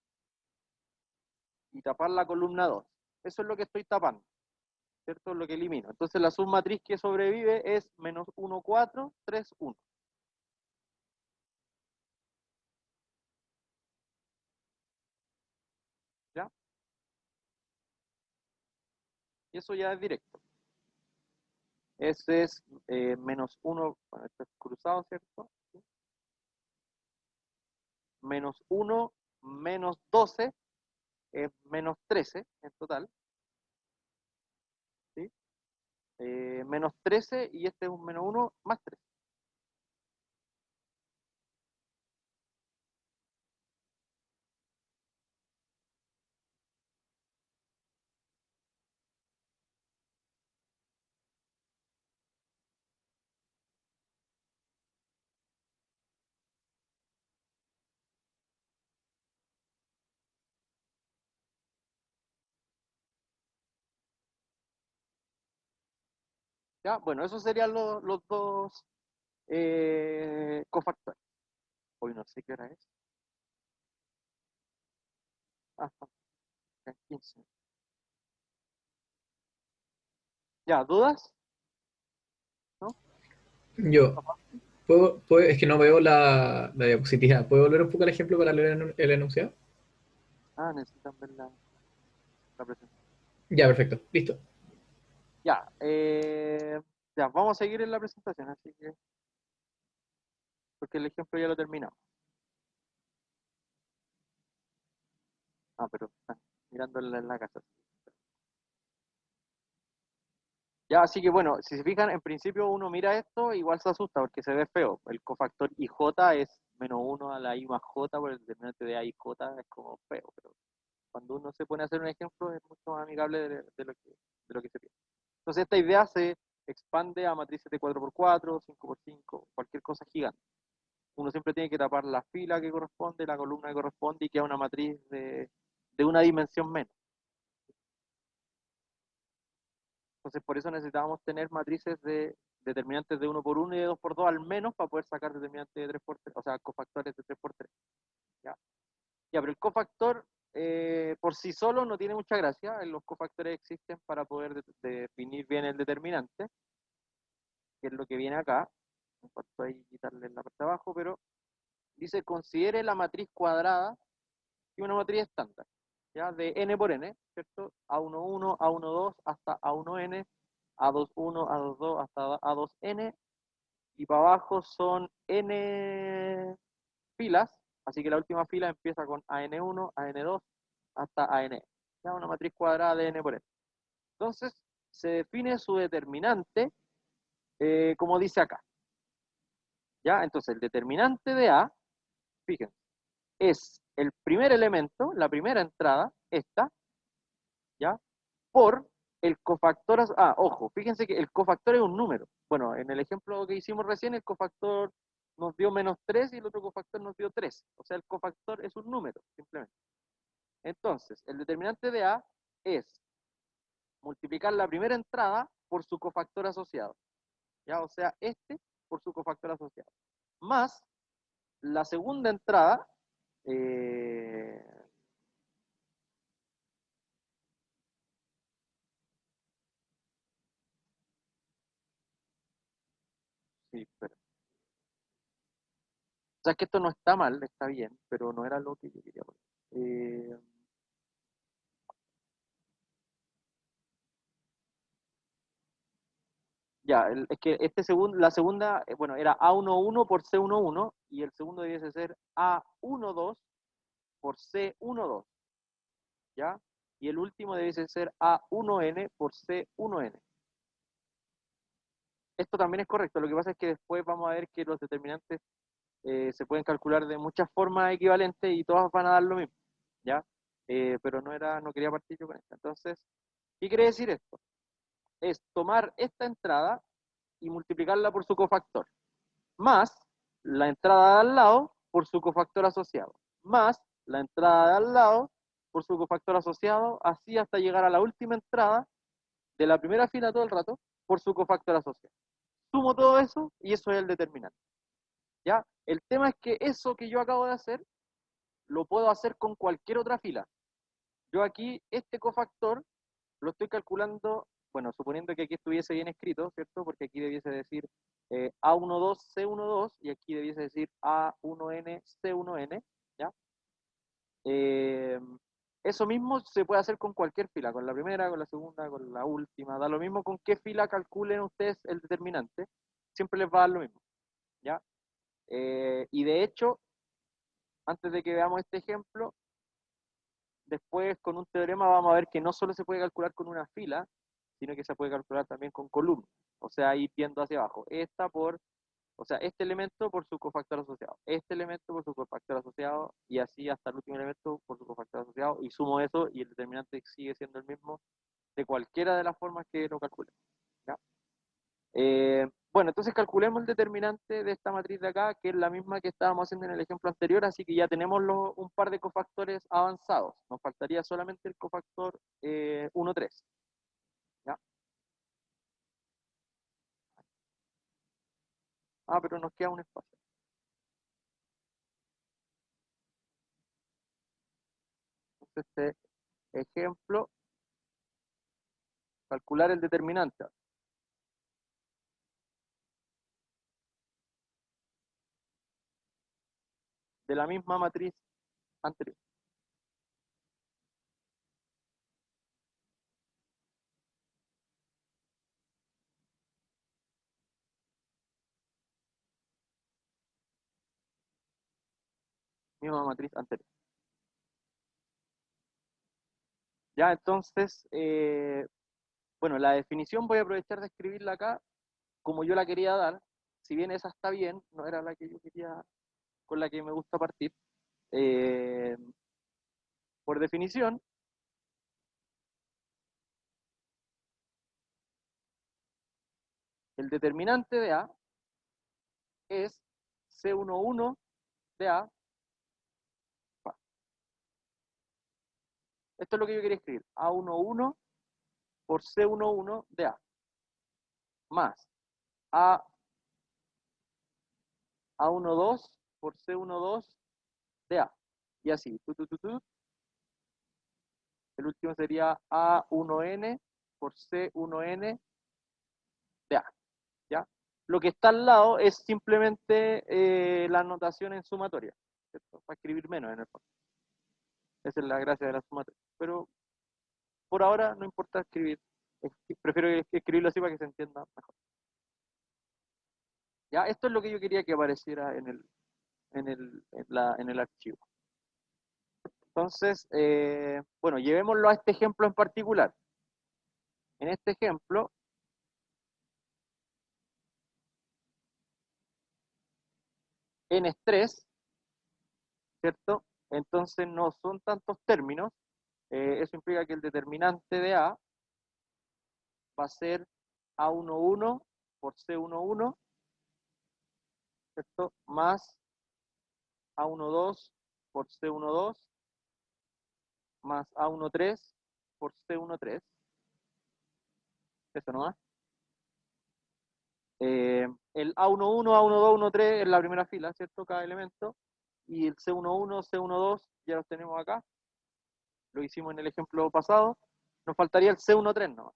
y tapar la columna 2. Eso es lo que estoy tapando, ¿cierto? Lo que elimino. Entonces la submatriz que sobrevive es menos 1, 4, 3, 1. ¿Ya? Y eso ya es directo. Ese es menos 1, bueno, esto es cruzado, ¿cierto? ¿Sí? Menos 1 menos 12 es menos 13 en total. ¿Sí? Menos 13 y este es un menos 1 más 3. ¿Ya? Bueno, esos serían los dos cofactores. Hoy no sé qué hora es. Ah, 15. ¿Ya? ¿Dudas? ¿No? Yo, es que no veo la diapositiva. ¿Puedo volver un poco al ejemplo para leer el enunciado? Ah, necesitan ver la presentación. Ya, perfecto. Listo. Ya, ya, vamos a seguir en la presentación, así que, porque el ejemplo ya lo terminamos. Ah, pero están mirando en la casa. Ya, así que bueno, si se fijan, en principio uno mira esto, igual se asusta porque se ve feo. El cofactor IJ es menos 1 a la I más J, por el determinante de A y J es como feo, pero cuando uno se pone a hacer un ejemplo es mucho más amigable de lo que se piensa. Entonces esta idea se expande a matrices de 4x4, 5x5, cualquier cosa gigante. Uno siempre tiene que tapar la fila que corresponde, la columna que corresponde y queda una matriz de una dimensión menos. Entonces por eso necesitábamos tener matrices de determinantes de 1 por 1 y de 2 por 2 al menos para poder sacar determinantes de 3 por 3, o sea, cofactores de 3 por 3. ¿Ya? Ya, pero el cofactor por sí solo no tiene mucha gracia. Los cofactores existen para poder definir bien el determinante, que es lo que viene acá. Me faltó ahí quitarle la parte de abajo, pero dice considere la matriz cuadrada y una matriz estándar, ¿ya? De n por n, ¿cierto? A11, A12 hasta A1n, A21, A22 hasta A2n y para abajo son n filas, así que la última fila empieza con AN1, AN2, hasta AN. Ya una matriz cuadrada de n por n. Entonces, se define su determinante, como dice acá. ¿Ya? Entonces, el determinante de A, fíjense, es el primer elemento, la primera entrada, esta, ¿ya? Por el cofactor, ojo, fíjense que el cofactor es un número. Bueno, en el ejemplo que hicimos recién, el cofactor nos dio -3 y el otro cofactor nos dio 3. O sea, el cofactor es un número, simplemente. Entonces, el determinante de A es multiplicar la primera entrada por su cofactor asociado. ¿Ya? O sea, este por su cofactor asociado. Más la segunda entrada, sí, pero, o sea, que esto no está mal, está bien, pero no era lo que yo quería poner. Ya, es que la segunda, bueno, era A11 por C11 y el segundo debiese ser A12 por C12, ¿ya? Y el último debiese ser A1N por C1N. Esto también es correcto, lo que pasa es que después vamos a ver que los determinantes se pueden calcular de muchas formas equivalentes y todas van a dar lo mismo, ¿ya? Pero no quería partir yo con esta. Entonces, ¿qué quiere decir esto? Es tomar esta entrada y multiplicarla por su cofactor, más la entrada de al lado por su cofactor asociado, más la entrada de al lado por su cofactor asociado, así hasta llegar a la última entrada de la primera fila todo el rato por su cofactor asociado. Sumo todo eso y eso es el determinante. ¿Ya? El tema es que eso que yo acabo de hacer lo puedo hacer con cualquier otra fila. Yo aquí, este cofactor, lo estoy calculando, bueno, suponiendo que aquí estuviese bien escrito, ¿cierto? Porque aquí debiese decir A12, C12, y aquí debiese decir A1N, C1N, ¿ya? Eso mismo se puede hacer con cualquier fila, con la primera, con la segunda, con la última, da lo mismo con qué fila calculen ustedes el determinante, siempre les va a dar lo mismo, ¿ya? Y de hecho, antes de que veamos este ejemplo, después con un teorema vamos a ver que no solo se puede calcular con una fila, sino que se puede calcular también con columnas. O sea, ir viendo hacia abajo. O sea, este elemento por su cofactor asociado, este elemento por su cofactor asociado, y así hasta el último elemento por su cofactor asociado, y sumo eso, y el determinante sigue siendo el mismo de cualquiera de las formas que lo calculen. ¿Ya? Bueno, entonces calculemos el determinante de esta matriz de acá, que es la misma que estábamos haciendo en el ejemplo anterior, así que ya tenemos un par de cofactores avanzados. Nos faltaría solamente el cofactor 1, 3. ¿Ya? Pero nos queda un espacio. Entonces, este ejemplo, calcular el determinante de la misma matriz anterior. Misma matriz anterior. Ya, entonces, bueno, la definición voy a aprovechar de escribirla acá como yo la quería dar. Si bien esa está bien, no era la que yo quería, con la que me gusta partir. Eh, por definición, el determinante de A es C11 de A. Esto es lo que yo quería escribir. A11 por C11 de A. Más A12 por C12 de A. Y así. El último sería A1N por C1N de A. ¿Ya? Lo que está al lado es simplemente la notación en sumatoria, ¿cierto? Para escribir menos en el fondo. Esa es la gracia de la sumatoria. Pero por ahora no importa escribir. Prefiero escribirlo así para que se entienda mejor. Ya, esto es lo que yo quería que apareciera en el archivo. Entonces, bueno, llevémoslo a este ejemplo en particular. En este ejemplo, n es 3, ¿cierto? Entonces no son tantos términos. Eso implica que el determinante de A va a ser A11 por C11, ¿cierto? Más A12 por C12, más A13 por C13. Eso nomás. El A11, A12, A13 es la primera fila, ¿cierto? Cada elemento. Y el C11, C12 ya los tenemos acá. Lo hicimos en el ejemplo pasado. Nos faltaría el C13 nomás.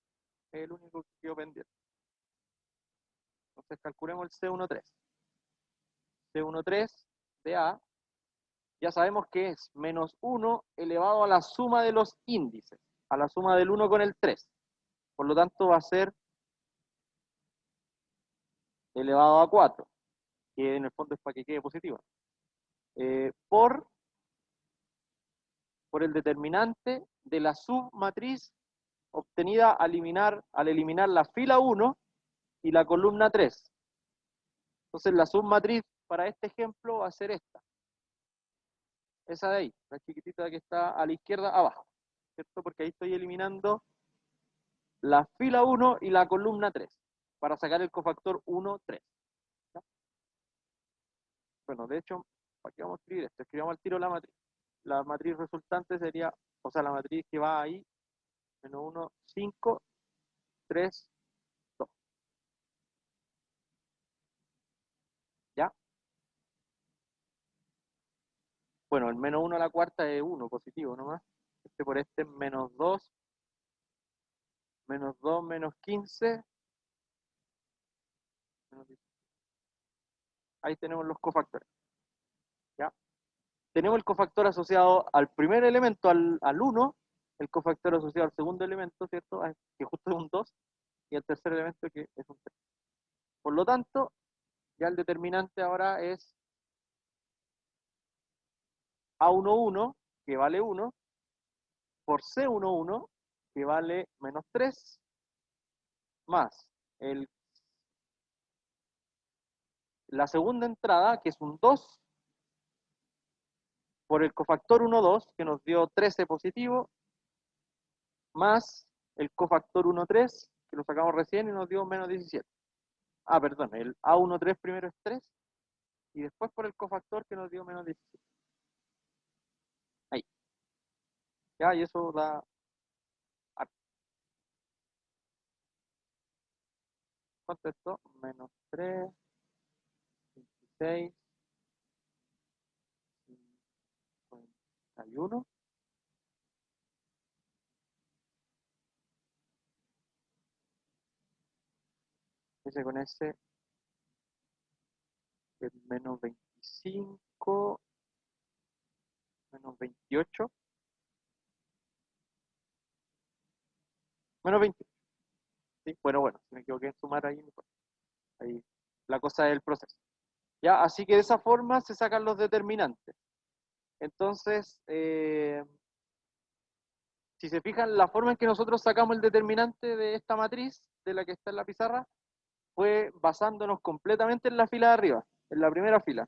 Es el único que quedó pendiente. Entonces calculemos el C13. C13 de A, ya sabemos que es menos 1 elevado a la suma de los índices, a la suma del 1 con el 3. Por lo tanto va a ser elevado a 4, que en el fondo es para que quede positivo. Por el determinante de la submatriz obtenida al eliminar la fila 1 y la columna 3. Entonces la submatriz para este ejemplo va a ser esta. Esa de ahí, la chiquitita que está a la izquierda abajo, ¿cierto? Porque ahí estoy eliminando la fila 1 y la columna 3 para sacar el cofactor 1, 3. ¿Ya? Bueno, de hecho, ¿para qué vamos a escribir esto? Escribamos al tiro la matriz. La matriz resultante sería, o sea, la matriz que va ahí, menos 1, 5, 3, 2. ¿Ya? Bueno, el menos 1 a la cuarta es 1, positivo nomás. Este por este es menos 2, menos 15, menos 10. Ahí tenemos los cofactores. ¿Ya? Tenemos el cofactor asociado al primer elemento, al 1, el cofactor asociado al segundo elemento, ¿cierto? Que justo es un 2, y el tercer elemento que es un 3. Por lo tanto, ya el determinante ahora es A11, que vale 1, por C11, que vale menos 3, más la segunda entrada, que es un 2, por el cofactor 1, 2, que nos dio 13 positivo, más el cofactor 1, 3, que lo sacamos recién y nos dio menos 17. Ah, perdón, el A13 primero es 3, y después por el cofactor que nos dio menos 17. Ahí. Ya, y eso da... ¿Cuánto es esto? Menos 3, 26, 51. Ese con ese es menos 25, menos 28, menos 20. ¿Sí? Bueno, si me equivoqué en sumar ahí, ahí la cosa es el proceso. ¿Ya? Así que de esa forma se sacan los determinantes. Entonces, si se fijan, la forma en que nosotros sacamos el determinante de esta matriz, de la que está en la pizarra, fue basándonos completamente en la fila de arriba, en la primera fila.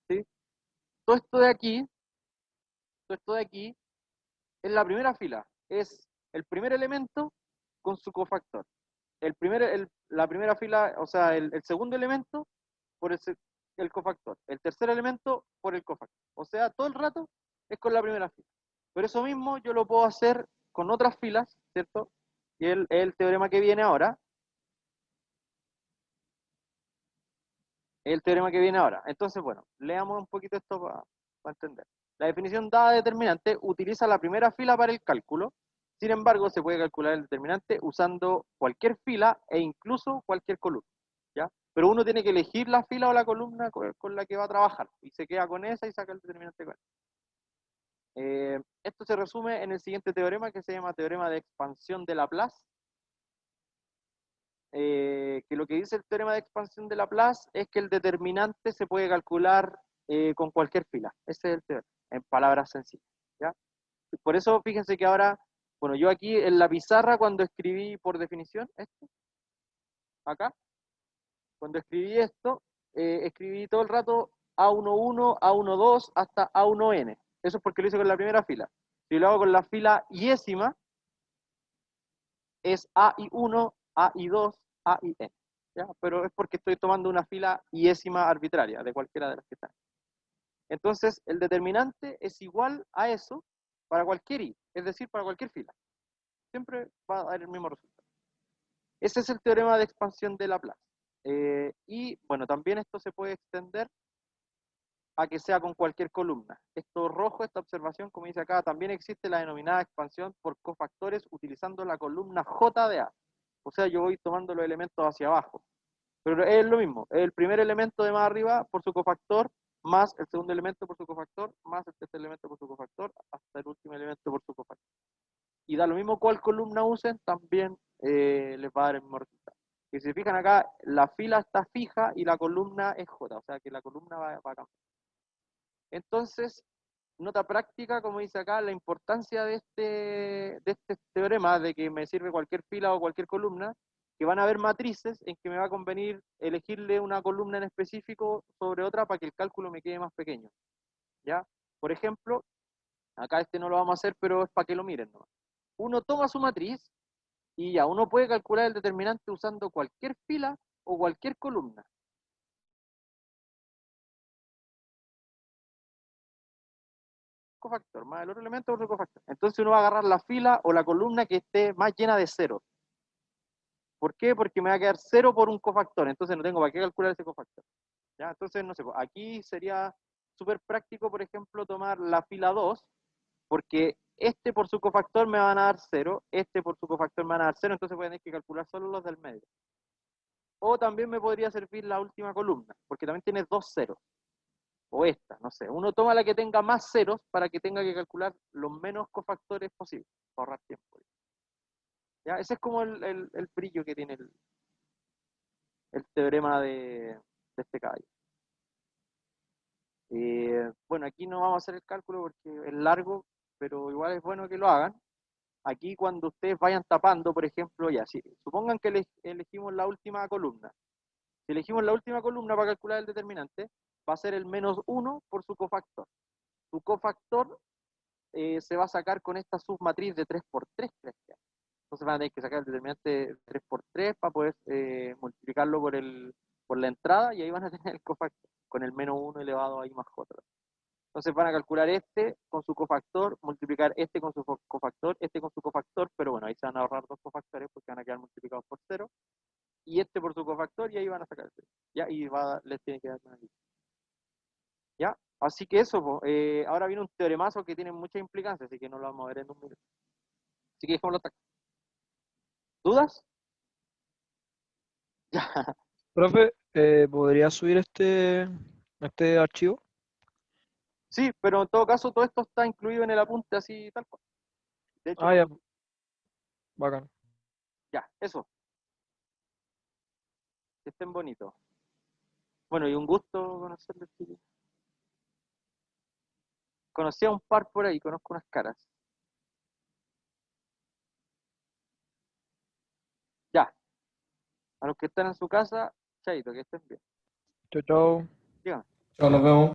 ¿Sí? Todo esto de aquí, todo esto de aquí, es la primera fila. Es el primer elemento con su cofactor. La primera fila, o sea, el segundo elemento por el cofactor. El tercer elemento por el cofactor. O sea, todo el rato es con la primera fila. Pero eso mismo yo lo puedo hacer con otras filas, ¿cierto? Y el teorema que viene ahora. El teorema que viene ahora. Entonces, bueno, leamos un poquito esto para entender. La definición dada de determinante utiliza la primera fila para el cálculo. Sin embargo, se puede calcular el determinante usando cualquier fila e incluso cualquier columna. ¿Ya? Pero uno tiene que elegir la fila o la columna con la que va a trabajar. Y se queda con esa y saca el determinante con esa. Esto se resume en el siguiente teorema que se llama teorema de expansión de Laplace. que lo que dice el teorema de expansión de Laplace es que el determinante se puede calcular con cualquier fila. Ese es el teorema, en palabras sencillas, ¿ya? Por eso, fíjense que ahora, bueno, yo aquí en la pizarra, cuando escribí por definición, acá, cuando escribí esto, escribí todo el rato A11, A12 hasta A1n. Eso es porque lo hice con la primera fila. Si lo hago con la fila iésima, es AI1, AI2, AIn. ¿Ya? Pero es porque estoy tomando una fila iésima arbitraria de cualquiera de las que están. Entonces, el determinante es igual a eso para cualquier i, es decir, para cualquier fila. Siempre va a dar el mismo resultado. Ese es el teorema de expansión de Laplace. Y bueno, también esto se puede extender a que sea con cualquier columna. Esto rojo, esta observación, como dice acá, también existe la denominada expansión por cofactores utilizando la columna J de A. O sea, yo voy tomando los elementos hacia abajo. Pero es lo mismo, el primer elemento de más arriba por su cofactor, más el segundo elemento por su cofactor, más el tercer elemento por su cofactor, hasta el último elemento por su cofactor. Y da lo mismo cuál columna usen, también les va a dar el mismo resultado. Y si se fijan acá, la fila está fija y la columna es J, o sea que la columna va a cambiar. Entonces, nota práctica, como dice acá, la importancia de este teorema, de que me sirve cualquier fila o cualquier columna, que van a haber matrices en que me va a convenir elegirle una columna en específico sobre otra para que el cálculo me quede más pequeño. ¿Ya? Por ejemplo, acá no lo vamos a hacer, pero es para que lo miren, ¿no? Uno toma su matriz y ya, uno puede calcular el determinante usando cualquier fila o cualquier columna. Cofactor, más el otro elemento, otro cofactor. Entonces uno va a agarrar la fila o la columna que esté más llena de cero. ¿Por qué? Porque me va a quedar cero por un cofactor, entonces no tengo para qué calcular ese cofactor. ¿Ya? Entonces, no sé, aquí sería súper práctico, por ejemplo, tomar la fila 2, porque este por su cofactor me van a dar cero, este por su cofactor me van a dar cero, entonces voy a tener que calcular solo los del medio. O también me podría servir la última columna, porque también tiene dos ceros. O esta, no sé. Uno toma la que tenga más ceros para que tenga que calcular los menos cofactores posibles, para ahorrar tiempo. ¿Ya? Ese es como el brillo que tiene el teorema de este caballo. Bueno, aquí no vamos a hacer el cálculo porque es largo, pero igual es bueno que lo hagan. Aquí cuando ustedes vayan tapando, por ejemplo, ya, si, supongan que elegimos la última columna. Si elegimos la última columna para calcular el determinante, va a ser el menos 1 por su cofactor. Su cofactor se va a sacar con esta submatriz de 3 por 3 que les queda. Entonces van a tener que sacar el determinante 3 por 3 para poder multiplicarlo por la entrada y ahí van a tener el cofactor con el menos 1 elevado a i más j. Entonces van a calcular este con su cofactor, multiplicar este con su cofactor, este con su cofactor, pero bueno, ahí se van a ahorrar dos cofactores porque van a quedar multiplicados por 0, y este por su cofactor y ahí van a sacar el 0. ¿Ya? Y les tiene que dar una lista. ¿Ya? Así que eso, ahora viene un teoremazo que tiene mucha implicancia, así que no lo vamos a ver en un minuto. Así que dejémoslo hasta acá. ¿Dudas? Ya. Profe, ¿podría subir este archivo? Sí, pero en todo caso todo esto está incluido en el apunte así tal cual. De hecho, Ah, ya, bacán. ya, eso. Que estén bonitos. Bueno, y un gusto conocerlos, chicos. Conocí a un par por ahí, conozco unas caras. Ya, a los que están en su casa, chaito, que estén bien. Chao, chao. Díganme. Chao, nos vemos.